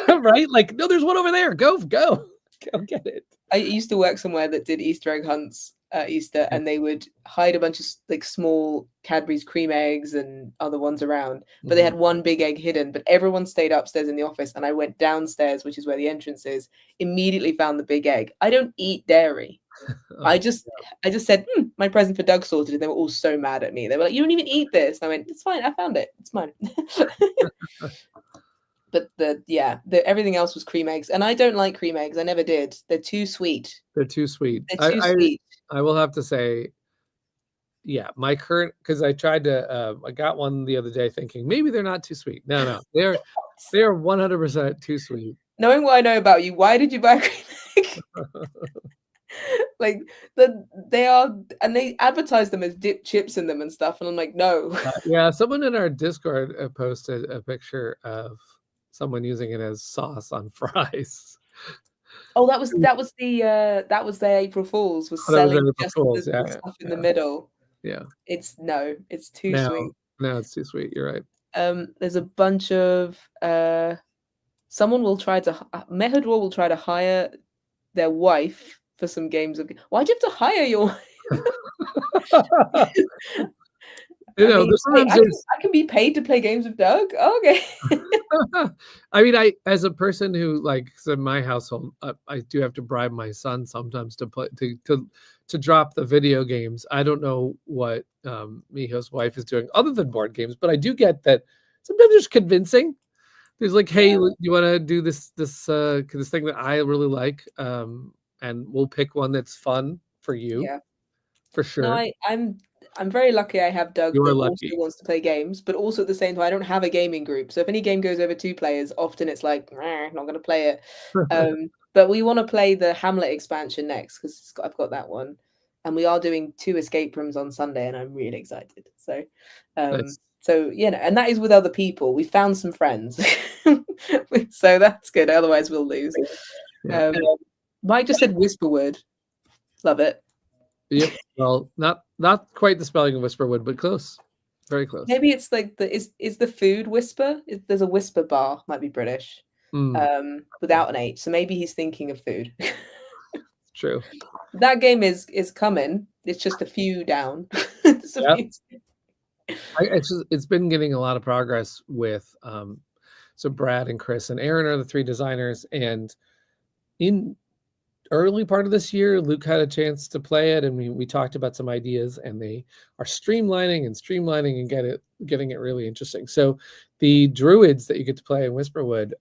Speaker 1: Right? Like, no, there's one over there. Go get it.
Speaker 2: I used to work somewhere that did Easter egg hunts at Easter, and they would hide a bunch of like small Cadbury's cream eggs and other ones around, but they had one big egg hidden. But everyone stayed upstairs in the office, and I went downstairs, which is where the entrance is, immediately found the big egg. I don't eat dairy. I just said, my present for Doug sorted, and they were all so mad at me. They were like, you don't even eat this. And I went, it's fine, I found it, it's mine. But everything else was cream eggs, and I don't like cream eggs. I never did. They're too sweet.
Speaker 1: They're too sweet.
Speaker 2: Sweet.
Speaker 1: I will have to say, yeah, my current, because I tried to, I got one the other day thinking maybe they're not too sweet. No, they are 100% too sweet.
Speaker 2: Knowing what I know about you, why did you buy a cream egg? Like they are, and they advertise them as dip chips in them and stuff, and I'm like, no.
Speaker 1: Yeah, someone in our Discord posted a picture of someone using it as sauce on fries.
Speaker 2: Oh, that was their April Fools, was
Speaker 1: Oh, that was
Speaker 2: selling
Speaker 1: April
Speaker 2: just
Speaker 1: Fools.
Speaker 2: the
Speaker 1: Yeah,
Speaker 2: stuff in the
Speaker 1: yeah,
Speaker 2: middle.
Speaker 1: yeah.
Speaker 2: It's too
Speaker 1: Now,
Speaker 2: sweet.
Speaker 1: now it's too sweet. You're right.
Speaker 2: There's a bunch of someone will try to Mehudwar will try to hire their wife for some games of. Why do you have to hire your wife?
Speaker 1: You
Speaker 2: I
Speaker 1: know,
Speaker 2: mean,
Speaker 1: there's
Speaker 2: hey,
Speaker 1: sometimes
Speaker 2: I can
Speaker 1: there's
Speaker 2: I can be paid to play games with Doug. Okay.
Speaker 1: I mean, I as a person who like so in my household, I do have to bribe my son sometimes to play to drop the video games. I don't know what Miho's wife is doing other than board games, but I do get that sometimes there's convincing. There's like, hey,
Speaker 2: Yeah.
Speaker 1: you want to do this thing that I really like, and we'll pick one that's fun for you
Speaker 2: Yeah.
Speaker 1: for
Speaker 2: No,
Speaker 1: sure.
Speaker 2: I'm very lucky I have Doug
Speaker 1: You are
Speaker 2: that also
Speaker 1: lucky.
Speaker 2: wants to play games, but also at the same time I don't have a gaming group. So if any game goes over 2 players, often it's like, not gonna play it. But we want to play the Hamlet expansion next because I've got that one, and we are doing 2 escape rooms on Sunday, and I'm really excited.
Speaker 1: Nice.
Speaker 2: So and that is with other people. We found some friends, so that's good. Otherwise, we'll lose.
Speaker 1: Yeah.
Speaker 2: Um, Mike just said Whisperwood. Love it.
Speaker 1: Yep. Well, not quite the spelling of Whisperwood, but close. Very close.
Speaker 2: Maybe it's like is the food whisper? There's a whisper bar, might be British,
Speaker 1: Mm,
Speaker 2: without an H. So maybe he's thinking of food.
Speaker 1: true.
Speaker 2: That game is coming. It's just a few down. It's a
Speaker 1: Yep.
Speaker 2: few.
Speaker 1: It's been getting a lot of progress with so Brad and Chris and Aaron are the 3 designers, and in early part of this year, Luke had a chance to play it, and we talked about some ideas, and they are streamlining and getting it really interesting. So the druids that you get to play in Whisperwood,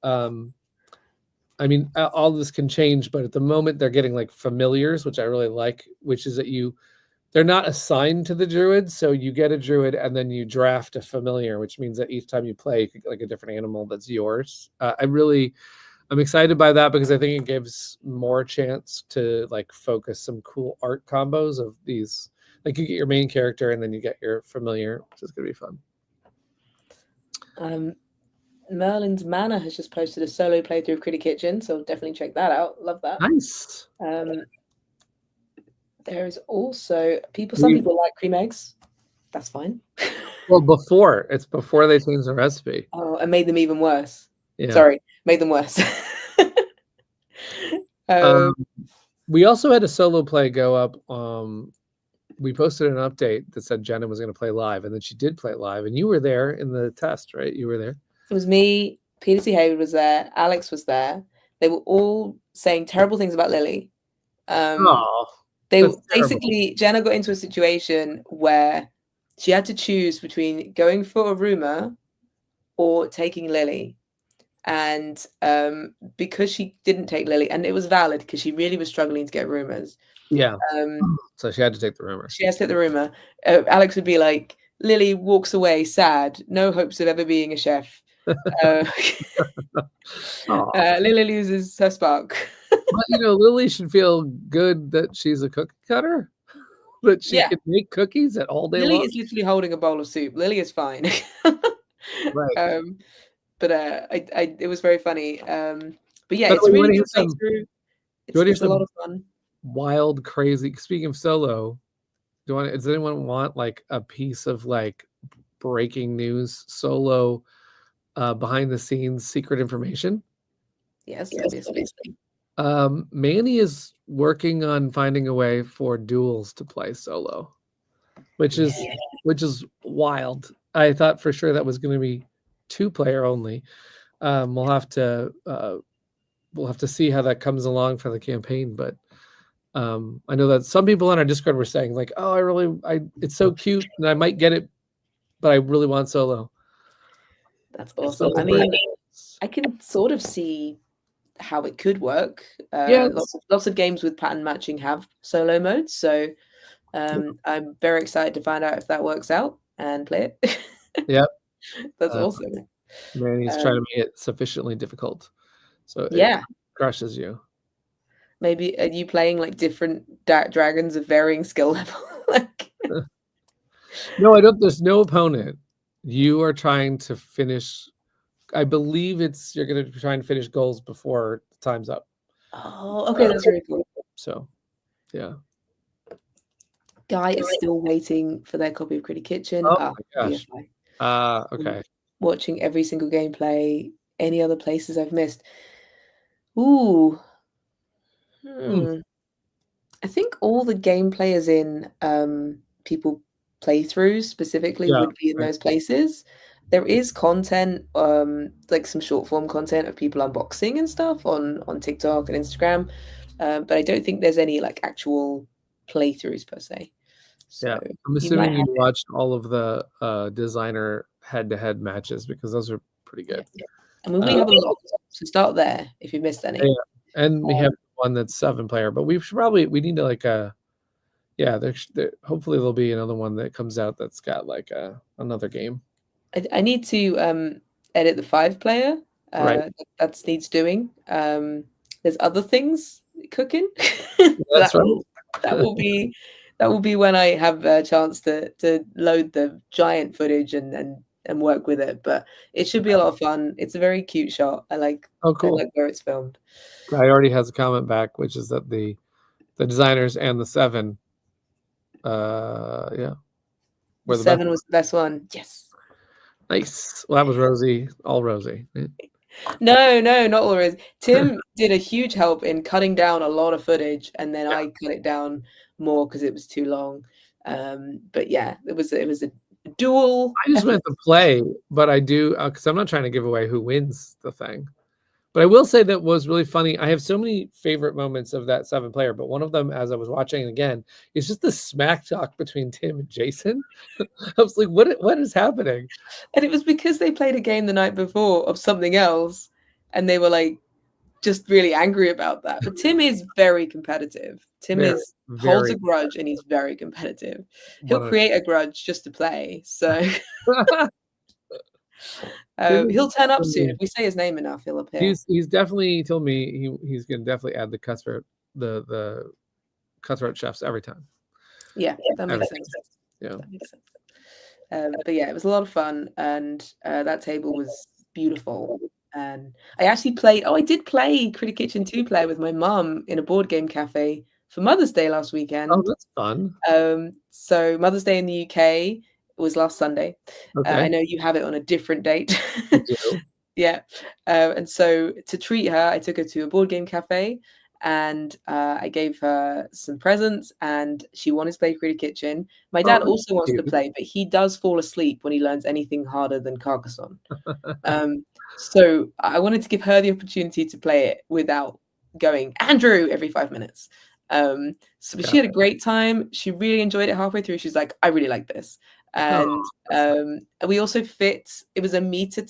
Speaker 1: I mean, all this can change, but at the moment they're getting like familiars, which I really like, which is that they're not assigned to the druid, so you get a druid and then you draft a familiar, which means that each time you play, you get like a different animal that's yours. I'm excited by that because I think it gives more chance to like focus some cool art combos of these. Like you get your main character and then you get your familiar, which is gonna be fun.
Speaker 2: Merlin's Manor has just posted a solo playthrough of Critter Kitchen, so definitely check that out. Love that.
Speaker 1: Nice.
Speaker 2: There is also some people like cream eggs. That's fine.
Speaker 1: Well, it's before they change the recipe.
Speaker 2: Oh, and made them even worse.
Speaker 1: Yeah.
Speaker 2: Sorry, made them worse.
Speaker 1: We also had a solo play go up. We posted an update that said Jenna was going to play live, and then she did play live, and you were there in the test, right? You were there.
Speaker 2: It was me. Peter C. Hayward was there. Alex was there. They were all saying terrible things about Lily. Basically, Jenna got into a situation where she had to choose between going for a rumor or taking Lily. And because she didn't take Lily, and it was valid because she really was struggling to get rumors.
Speaker 1: Yeah. So she had to take the rumor.
Speaker 2: She has to take the rumor. Alex would be like, Lily walks away sad, no hopes of ever being a chef. Lily loses her spark.
Speaker 1: But Lily should feel good that she's a cookie cutter, that she can make cookies at all day
Speaker 2: Lily
Speaker 1: long.
Speaker 2: is literally holding a bowl of soup. Lily is fine.
Speaker 1: Right.
Speaker 2: But it was very funny. But yeah, it's a really good playthrough. It's a lot of fun.
Speaker 1: Wild, crazy. Speaking of solo, does anyone want like a piece of like breaking news solo behind the scenes secret information?
Speaker 2: Yes, obviously.
Speaker 1: Manny is working on finding a way for duels to play solo, which is wild. I thought for sure that was going to be 2-player only. We'll have to see how that comes along for the campaign, but I know that some people on our Discord were saying like, "Oh, it's so cute, and I might get it, but I really want solo."
Speaker 2: That's awesome. I mean, I can sort of see how it could work. Lots of games with pattern matching have solo modes, so I'm very excited to find out if that works out and play it.
Speaker 1: Yep.
Speaker 2: That's awesome.
Speaker 1: Manny's trying to make it sufficiently difficult, so
Speaker 2: it
Speaker 1: crushes you.
Speaker 2: Maybe are you playing like different dragons of varying skill level?
Speaker 1: No, I don't. There's no opponent. You are trying to finish. I believe you're going to try and finish goals before time's up.
Speaker 2: Oh, okay, that's very cool.
Speaker 1: So, yeah.
Speaker 2: Guy is still waiting for their copy of Critic Kitchen.
Speaker 1: Oh
Speaker 2: Ah,
Speaker 1: my gosh.
Speaker 2: BFI.
Speaker 1: Okay.
Speaker 2: Watching every single gameplay. Any other places I've missed? Ooh.
Speaker 1: Hmm.
Speaker 2: I think all the gameplay as in people playthroughs specifically
Speaker 1: Yeah,
Speaker 2: would be in
Speaker 1: right.
Speaker 2: those places. There is content, like some short form content of people unboxing and stuff on TikTok and Instagram, but I don't think there's any like actual playthroughs per se. So
Speaker 1: Yeah. I'm
Speaker 2: you might
Speaker 1: assuming you
Speaker 2: have it.
Speaker 1: watched all of the designer head-to-head matches because those are pretty
Speaker 2: Yeah.
Speaker 1: good.
Speaker 2: I mean, we
Speaker 1: Uh,
Speaker 2: have a lot, so start there if you missed
Speaker 1: yeah.
Speaker 2: any.
Speaker 1: And we have
Speaker 2: Um,
Speaker 1: one that's 7-player, but we need to like yeah, there hopefully there'll be another one that comes out that's got like another game.
Speaker 2: I need to edit the 5-player.
Speaker 1: Right.
Speaker 2: That needs doing. There's other things cooking.
Speaker 1: That's
Speaker 2: that
Speaker 1: right.
Speaker 2: will that will be that will be when I have a chance to load the giant footage and work with it. But it should be a lot of fun. It's a very cute shot.
Speaker 1: Oh,
Speaker 2: I
Speaker 1: cool.
Speaker 2: like where it's filmed.
Speaker 1: Guy already has a comment back, which is that the designers and the 7, yeah,
Speaker 2: The
Speaker 1: were the best.
Speaker 2: 7 was the best one. Yes.
Speaker 1: Nice. Well, that was Rosie, all Rosie.
Speaker 2: No, no, not always. Tim did a huge help in cutting down a lot of footage, and then
Speaker 1: Yeah.
Speaker 2: I cut it down more because it was too long. But yeah, it was a dual
Speaker 1: I just
Speaker 2: effort.
Speaker 1: meant to play, but I do because I'm not trying to give away who wins the thing. But I will say that was really funny. I have so many favorite moments of that 7-player, but one of them, as I was watching it again, is just the smack talk between Tim and Jason. I was like, what is happening?
Speaker 2: And it was because they played a game the night before of something else, and they were like just really angry about that. But Tim is very competitive. Tim
Speaker 1: Very,
Speaker 2: is holds
Speaker 1: very
Speaker 2: a grudge and he's very competitive. He'll
Speaker 1: one
Speaker 2: create a grudge just to play. So
Speaker 1: of Tim is
Speaker 2: he'll turn up soon. If
Speaker 1: definitely
Speaker 2: we say his name enough, he'll appear.
Speaker 1: he's definitely told me he's gonna definitely add the cutthroat chefs every time.
Speaker 2: Yeah, that
Speaker 1: Every
Speaker 2: makes sense.
Speaker 1: yeah.
Speaker 2: That makes sense. But yeah, it was a lot of fun, and that table was beautiful. And I actually played. Oh, I did play Critic Kitchen 2-player with my mum in a board game cafe for Mother's Day last
Speaker 1: Oh,
Speaker 2: weekend.
Speaker 1: that's fun.
Speaker 2: So Mother's Day in the UK was last Sunday.
Speaker 1: Okay.
Speaker 2: I know you have it on a different date.
Speaker 1: I do.
Speaker 2: Yeah. And so to treat her, I took her to a board game cafe and I gave her some presents and she wanted to play Critic Kitchen. My
Speaker 1: Oh,
Speaker 2: dad also wants to
Speaker 1: cute.
Speaker 2: play, but he does fall asleep when he learns anything harder than Carcassonne. So I wanted to give her the opportunity to play it without going, Andrew, every 5 minutes. So but she
Speaker 1: Got
Speaker 2: had a great time. She really enjoyed it halfway through. She's like, I really like this.
Speaker 1: Oh,
Speaker 2: And we also fit, it was a meter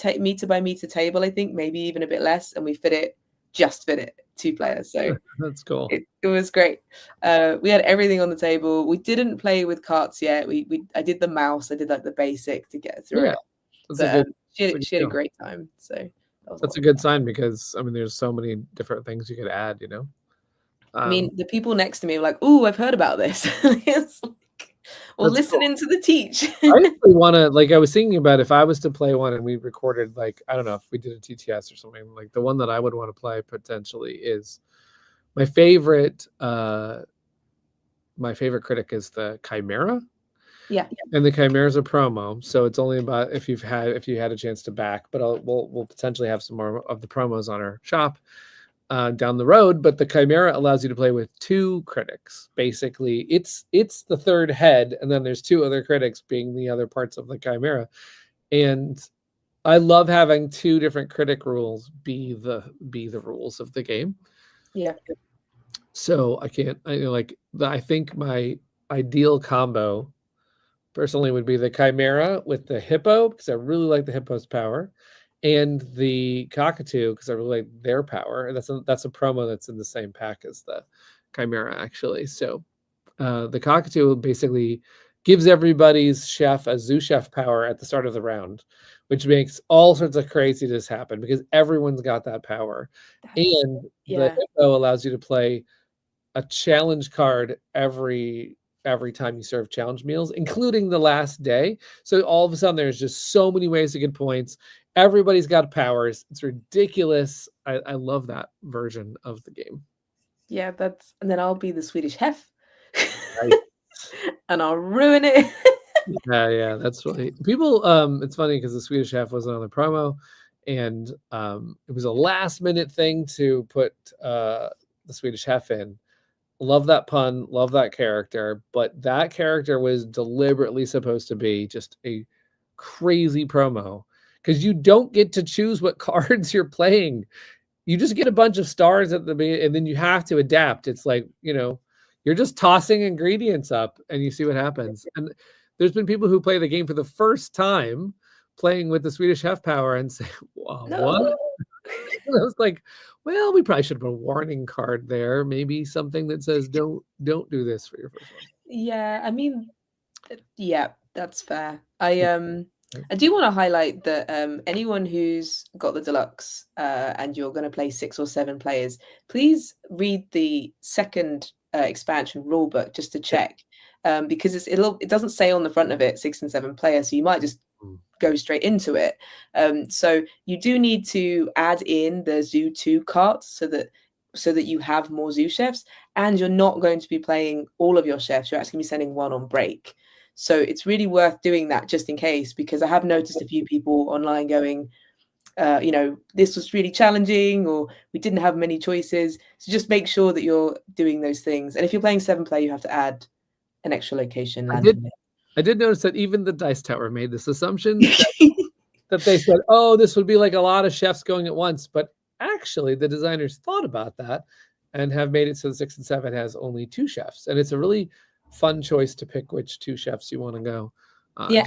Speaker 2: by meter table, I think, maybe even a bit less. And we just fit it, 2 players. So
Speaker 1: that's cool.
Speaker 2: it was great. We had everything on the table. We didn't play with carts yet. I did the mouse. I did like the basic to get through
Speaker 1: Yeah,
Speaker 2: it.
Speaker 1: that's a
Speaker 2: But
Speaker 1: good
Speaker 2: she had a
Speaker 1: deal.
Speaker 2: great time. So that was a
Speaker 1: That's
Speaker 2: lot
Speaker 1: a
Speaker 2: of
Speaker 1: good
Speaker 2: fun.
Speaker 1: sign because I mean, there's so many different things you could add.
Speaker 2: I
Speaker 1: Um,
Speaker 2: mean, the people next to me were like, "Oh, I've heard about this." It's like, well,
Speaker 1: that's
Speaker 2: listen
Speaker 1: cool.
Speaker 2: into the teach.
Speaker 1: I actually want to like. I was thinking about if I was to play one and we recorded like I don't know if we did a TTS or something like the one that I would want to play potentially is my favorite. My favorite critic is the Chimera.
Speaker 2: Yeah.
Speaker 1: And the Chimera is a promo, so it's only about if you had a chance to back. But we'll potentially have some more of the promos on our shop down the road. But the Chimera allows you to play with 2 critics. Basically, it's the third head, and then there's 2 other critics being the other parts of the Chimera. And I love having 2 different critic rules be the rules of the game.
Speaker 2: Yeah.
Speaker 1: So I can't. I think my ideal combo personally would be the Chimera with the Hippo because I really like the Hippo's power, and the Cockatoo because I really like their power. That's a promo that's in the same pack as the Chimera actually. So the Cockatoo basically gives everybody's chef a zoo chef power at the start of the round, which makes all sorts of craziness happen because everyone's got that power, and the
Speaker 2: Yeah.
Speaker 1: Hippo allows you to play a challenge card every time you serve challenge meals, including the last day. So all of a sudden, there's just so many ways to get points. Everybody's got powers. It's ridiculous. I love that version of the game.
Speaker 2: Yeah, and then I'll be the Swedish chef.
Speaker 1: Right.
Speaker 2: And I'll ruin it.
Speaker 1: Yeah, that's really people. It's funny because the Swedish Chef wasn't on the promo, and it was a last minute thing to put the Swedish Chef in. Love that pun, love that character, but that character was deliberately supposed to be just a crazy promo because you don't get to choose what cards you're playing. You just get a bunch of stars at the beginning, and then you have to adapt. It's like, you're just tossing ingredients up and you see what happens. And there's been people who play the game for the first time playing with the Swedish Chef power and say, what?
Speaker 2: No.
Speaker 1: I was like, well, we probably should have a warning card there. Maybe something that says, don't do this for your first one.
Speaker 2: Yeah, I mean, yeah, that's fair. I do want to highlight that anyone who's got the deluxe and you're going to play 6 or 7 players, please read the second expansion rulebook just to check, because it doesn't say on the front of it 6 and 7 players, so you might just go straight into it. So you do need to add in the Zoo 2 carts so that you have more Zoo chefs, and you're not going to be playing all of your chefs. You're actually going to be sending one on break. So it's really worth doing that just in case, because I have noticed a few people online going, this was really challenging, or we didn't have many choices. So just make sure that you're doing those things. And if you're playing 7 player, you have to add an extra location.
Speaker 1: I did notice that even the Dice Tower made this assumption that they said, oh, this would be like a lot of chefs going at once. But actually, the designers thought about that and have made it so the 6 and 7 has only 2 chefs. And it's a really fun choice to pick which 2 chefs you want to go.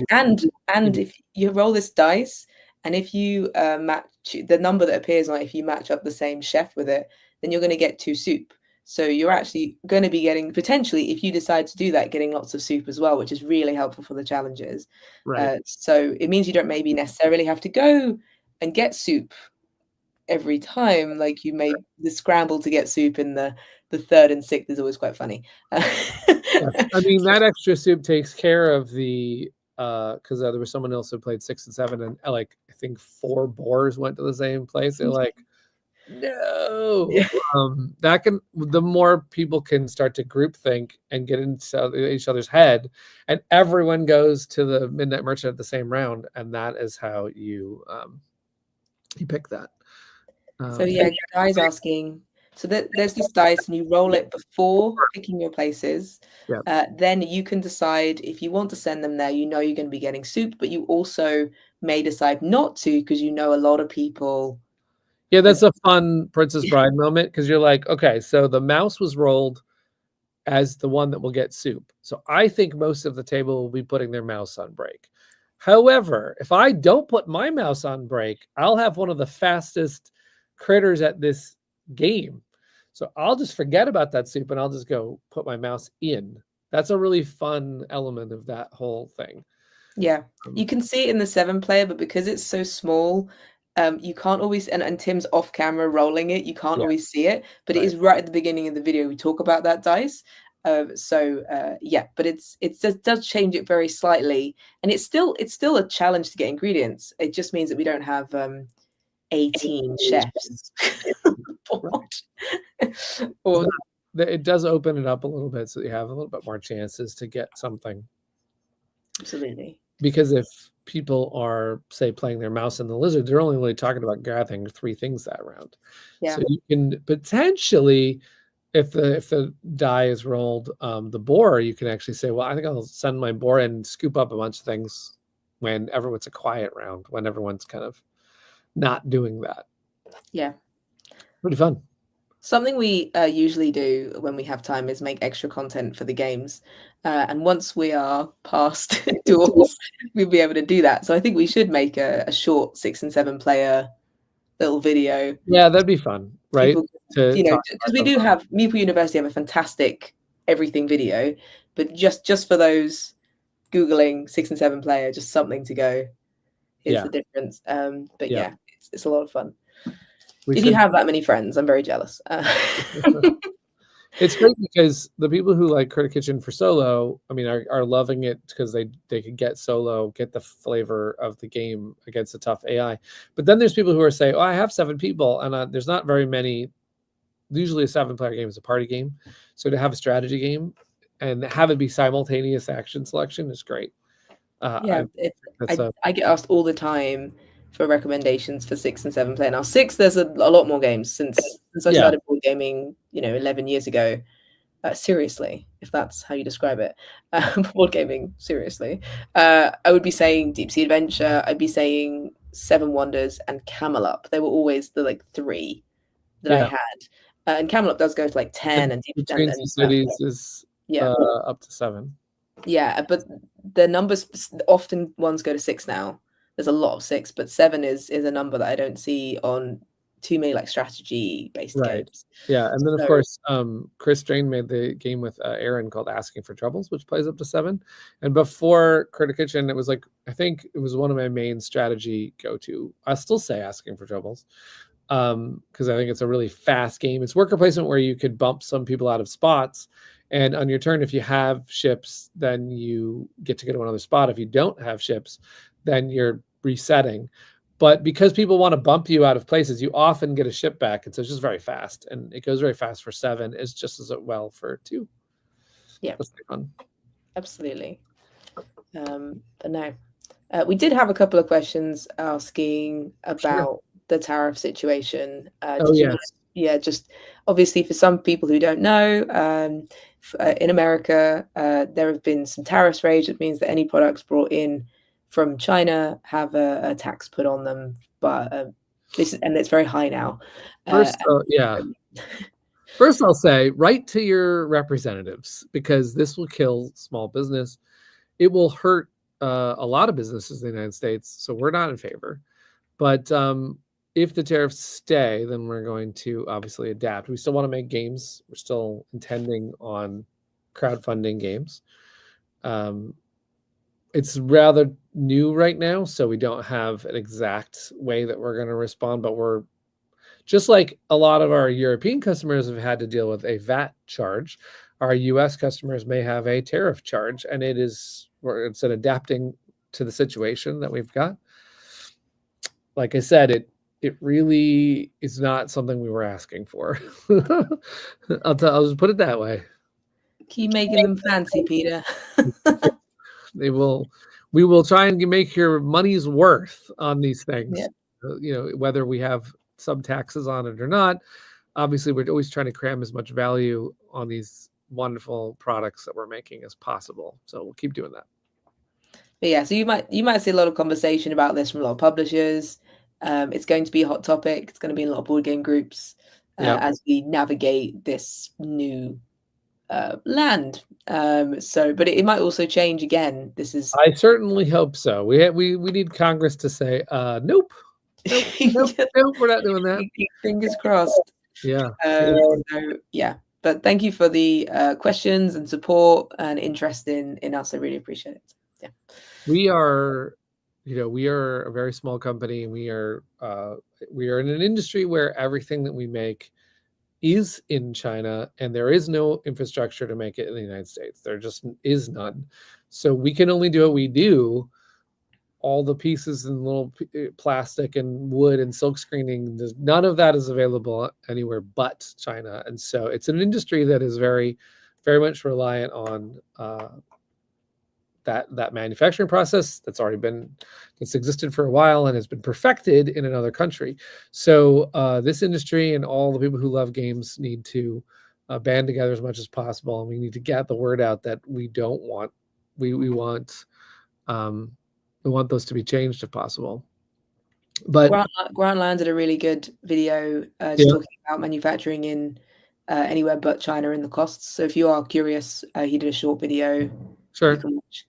Speaker 2: And if you roll this dice, and if you match the number that appears on it, if you match up the same chef with it, then you're going to get 2 soup. So you're actually going to be getting, potentially, if you decide to do that, getting lots of soup as well, which is really helpful for the challenges.
Speaker 1: Right.
Speaker 2: So it means you don't maybe necessarily have to go and get soup every time. Like you may, the scramble to get soup in the 3rd and 6th is always quite funny.
Speaker 1: I mean, that extra soup takes care of the because there was someone else who played 6 and 7, and I think 4 boars went to the same place. They're like, no.
Speaker 2: Yeah.
Speaker 1: The more people can start to group think and get into each other's head, and everyone goes to the Midnight Merchant at the same round, and that is how you pick that.
Speaker 2: So yeah, guy's asking. So there's this dice, and you roll it before picking your places. Then you can decide if you want to send them there. You're going to be getting soup, but you also may decide not to, because a lot of people.
Speaker 1: Yeah, that's a fun Princess Bride moment, because you're like, okay, so the mouse was rolled as the one that will get soup. So I think most of the table will be putting their mouse on break. However, if I don't put my mouse on break, I'll have one of the fastest critters at this game. So I'll just forget about that soup and I'll just go put my mouse in. That's a really fun element of that whole thing.
Speaker 2: Yeah, you can see it in the 7 player, but because it's so small, you can't always, and Tim's off camera rolling it, you can't always see it, but it is right at the beginning of the video. We talk about that dice. But it does change it very slightly, and it's still a challenge to get ingredients. It just means that we don't have 18 chefs.
Speaker 1: Or it does open it up a little bit, so you have a little bit more chances to get something.
Speaker 2: Absolutely.
Speaker 1: Because if people are, say, playing their mouse and the lizard, they're only really talking about gathering 3 things that round.
Speaker 2: Yeah.
Speaker 1: So you can potentially, if the die is rolled, the boar, you can actually say, well, I think I'll send my boar and scoop up a bunch of things whenever it's a quiet round, when everyone's kind of not doing that.
Speaker 2: Yeah.
Speaker 1: Pretty fun.
Speaker 2: Something we usually do when we have time is make extra content for the games. And once we are past duels, we'll be able to do that. So I think we should make a short 6 and 7 player little video.
Speaker 1: Yeah, that'd be fun, right?
Speaker 2: Because we do have, Meeple University have a fantastic everything video, but just for those Googling 6 and 7 player, just something to go, here's the difference. But yeah, it's a lot of fun. If you have that many friends, I'm very jealous.
Speaker 1: It's great because the people who like Critter Kitchen for solo, I mean, are loving it because they could get solo, get the flavor of the game against a tough AI. But then there's people who are saying, oh, I have 7 people, and there's not very many usually a 7-player game is a party game. So to have a strategy game and have it be simultaneous action selection is great.
Speaker 2: Yeah,
Speaker 1: That's a
Speaker 2: I get asked all the time for recommendations for 6 and 7 player. Now 6, there's a lot more games since I
Speaker 1: yeah,
Speaker 2: started board gaming, 11 years ago. Seriously, if that's how you describe it, board gaming, seriously. I would be saying Deep Sea Adventure, I'd be saying Seven Wonders and Camelot. They were always the like 3 that I
Speaker 1: yeah.
Speaker 2: had. And Camelot does go to like 10
Speaker 1: And
Speaker 2: and
Speaker 1: Between Two Cities is
Speaker 2: yeah.
Speaker 1: up to 7.
Speaker 2: Yeah, but the numbers often ones go to 6 now. There's a lot of 6, but 7 is a number that I don't see on too many like strategy based
Speaker 1: Right.
Speaker 2: games.
Speaker 1: Yeah, and then of
Speaker 2: So
Speaker 1: course, Chris Drain made the game with Aaron called Asking for Troubles, which plays up to 7. And before Critic Kitchen, it was like I think it was one of my main strategy go-to. I still say Asking for Troubles because I think it's a really fast game. It's worker placement where you could bump some people out of spots, and on your turn, if you have ships, then you get to go to another spot. If you don't have ships, then you're resetting. But because people want to bump you out of places, you often get a ship back, and so it's just very fast, and it goes very fast for 7. It's just as well for 2.
Speaker 2: yeah,
Speaker 1: That's fun.
Speaker 2: absolutely. But no, we did have a couple of questions asking about the tariff situation.
Speaker 1: Oh yes.
Speaker 2: Yeah, just obviously for some people who don't know, in America, there have been some tariffs raised, which means that any products brought in from China have a tax put on them, but and it's very high now.
Speaker 1: First, First, I'll say write to your representatives because this will kill small business. It will hurt a lot of businesses in the United States, so we're not in favor. But if the tariffs stay, then we're going to obviously adapt. We still want to make games. We're still intending on crowdfunding games. It's rather new right now, so we don't have an exact way that we're going to respond, but we're just like a lot of our European customers have had to deal with a VAT charge, our US customers may have a tariff charge, and it's an adapting to the situation that we've got. Like I said, it really is not something we were asking for. I'll just put it that way.
Speaker 2: Keep making them fancy, Peter.
Speaker 1: We will try and make your money's worth on these things.
Speaker 2: Yeah.
Speaker 1: Whether we have some taxes on it or not. Obviously, we're always trying to cram as much value on these wonderful products that we're making as possible. So we'll keep doing that.
Speaker 2: But yeah, so you might see a lot of conversation about this from a lot of publishers. It's going to be a hot topic. It's going to be in a lot of board game groups as we navigate this new land. But it might also change again.
Speaker 1: I certainly hope so. We need Congress to say, nope, we're not doing that.
Speaker 2: Fingers crossed.
Speaker 1: Yeah.
Speaker 2: But thank you for the questions and support and interest in us. I really appreciate it. Yeah.
Speaker 1: We are a very small company, and we are in an industry where everything that we make is in China, and there is no infrastructure to make it in the United States. There just is none. So we can only do what we do. All the pieces and little plastic and wood and silk screening, none of that is available anywhere but China. And so it's an industry that is very, very much reliant on that manufacturing process that's existed for a while and has been perfected in another country. So this industry and all the people who love games need to band together as much as possible, and we need to get the word out that we don't want we want those to be changed if possible. But
Speaker 2: Grant Land did a really good video just talking about manufacturing in anywhere but China and the costs. So if you are curious, he did a short video.
Speaker 1: Sure.
Speaker 2: You can watch,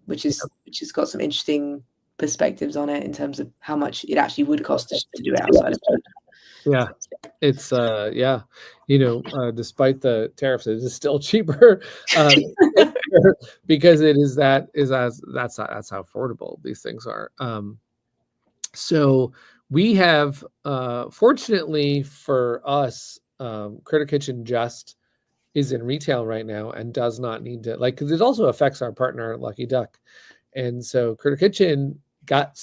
Speaker 2: which has got some interesting perspectives on it in terms of how much it actually would cost to do it outside of China.
Speaker 1: Yeah, it's despite the tariffs, it is still cheaper because that's how affordable these things are. So we have, fortunately for us, Critter Kitchen just is in retail right now and does not need to, because it also affects our partner Lucky Duck, and so Critter Kitchen got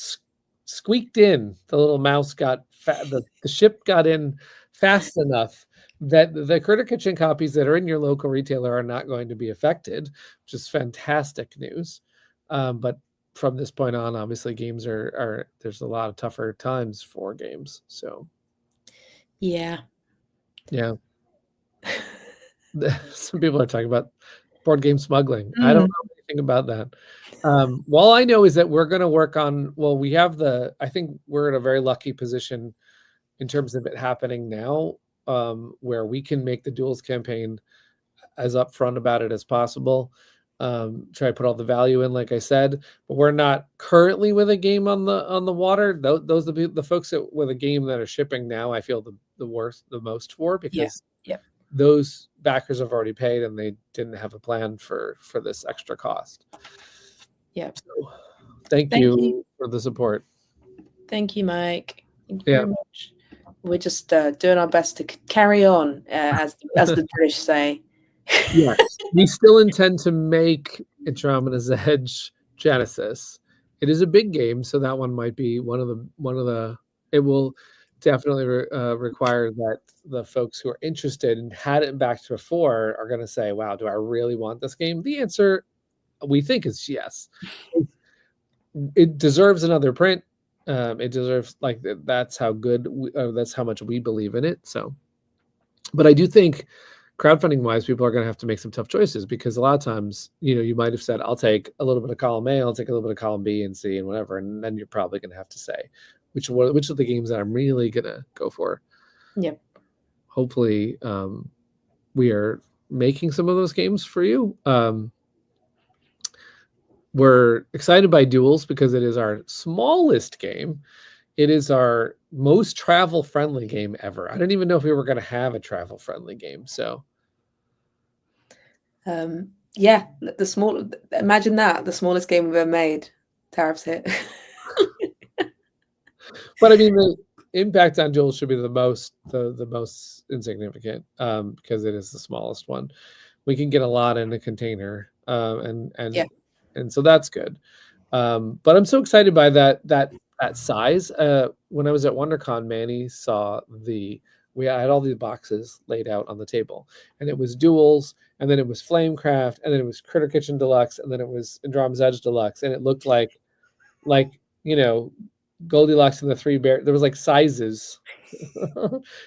Speaker 1: squeaked in. The little mouse got fat. The ship got in fast enough that the Critter Kitchen copies that are in your local retailer are not going to be affected, which is fantastic news. But from this point on, obviously, games are there's a lot of tougher times for games. So
Speaker 2: Yeah.
Speaker 1: yeah, some people are talking about board game smuggling. I don't know anything about that. All I know is that we're going to work on. Well, we have I think we're in a very lucky position in terms of it happening now, where we can make the Duels campaign as upfront about it as possible. Try to put all the value in, like I said, but we're not currently with a game on the water. Those are the folks that with a game that are shipping now. I feel the most for, because those backers have already paid and they didn't have a plan for this extra cost.
Speaker 2: Yeah.
Speaker 1: So, thank you for the support.
Speaker 2: Thank you, Mike. Thank you very much. We're just doing our best to carry on, as the British say.
Speaker 1: Yes, we still intend to make Andromeda's Edge Genesis. It is a big game, so that one might be one of the. It will definitely require that the folks who are interested and had it backed before are going to say, "Wow, do I really want this game?" The answer, we think, is yes. It deserves another print. It deserves, like, that's how good. That's how much we believe in it. So, but I do think, crowdfunding wise, people are going to have to make some tough choices, because a lot of times, you might have said, I'll take a little bit of column A, I'll take a little bit of column B and C and whatever. And then you're probably going to have to say, which of the games that I'm really going to go for.
Speaker 2: Yep.
Speaker 1: Hopefully, we are making some of those games for you. We're excited by Duels because it is our smallest game. It is our most travel-friendly game ever. I didn't even know if we were going to have a travel-friendly game. So,
Speaker 2: yeah, imagine that, the smallest game we've ever made. Tariffs hit.
Speaker 1: But I mean, the impact on Duels should be the most insignificant, because it is the smallest one. We can get a lot in a container, and so that's good. But I'm so excited by that size. When I was at WonderCon, Manny saw we had all these boxes laid out on the table, and it was Duels, and then it was Flamecraft, and then it was Critter Kitchen Deluxe, and then it was Andromeda's Edge Deluxe, and it looked like Goldilocks and the Three Bears. There was like sizes.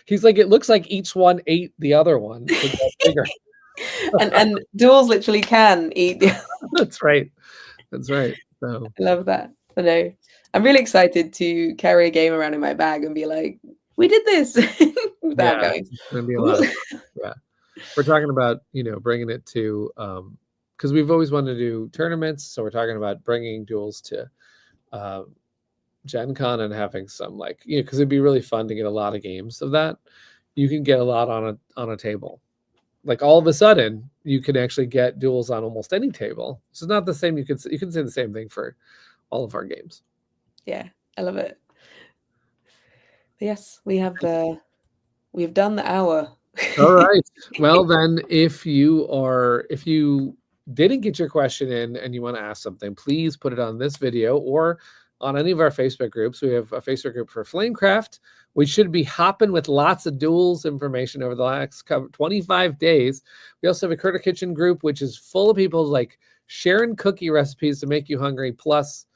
Speaker 1: He's like, it looks like each one ate the other one. Bigger.
Speaker 2: and Duels literally can eat.
Speaker 1: That's right. So
Speaker 2: I love that. I know. I'm really excited to carry a game around in my bag and be like, we did this. Without going.
Speaker 1: It's gonna be a lot of fun. Yeah. We're talking about, bringing it to, because we've always wanted to do tournaments. So we're talking about bringing Duels to Gen Con and having some, because it'd be really fun to get a lot of games of that. You can get a lot on a table. Like, all of a sudden, you can actually get Duels on almost any table. So it's not the same. You can say the same thing for all of our games.
Speaker 2: Yeah, I love it. But yes, we've done the hour.
Speaker 1: All right. Well, then, if you didn't get your question in and you want to ask something, please put it on this video or on any of our Facebook groups. We have a Facebook group for Flamecraft. We should be hopping with lots of Duels information over the last 25 days. We also have a Critter Kitchen group, which is full of people like sharing cookie recipes to make you hungry, plus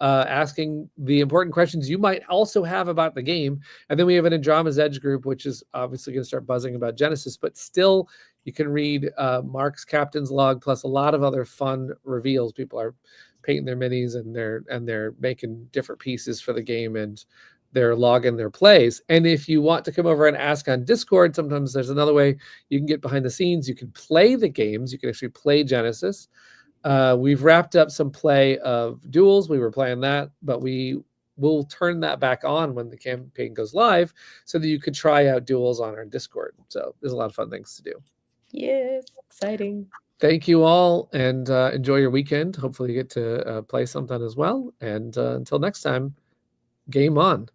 Speaker 1: asking the important questions you might also have about the game. And then we have an Andromeda's Edge group, which is obviously going to start buzzing about Genesis, but still you can read Mark's captain's log, plus a lot of other fun reveals. People are painting their minis and they're making different pieces for the game, and they're logging their plays. And if you want to come over and ask on Discord, sometimes there's another way you can get behind the scenes. You can play the games. You can actually play Genesis. We've wrapped up some play of Duels. We were playing that, but we will turn that back on when the campaign goes live so that you could try out Duels on our Discord. So there's a lot of fun things to do.
Speaker 2: Yes, exciting.
Speaker 1: Thank you all, and enjoy your weekend. Hopefully you get to play something as well. And until next time, game on.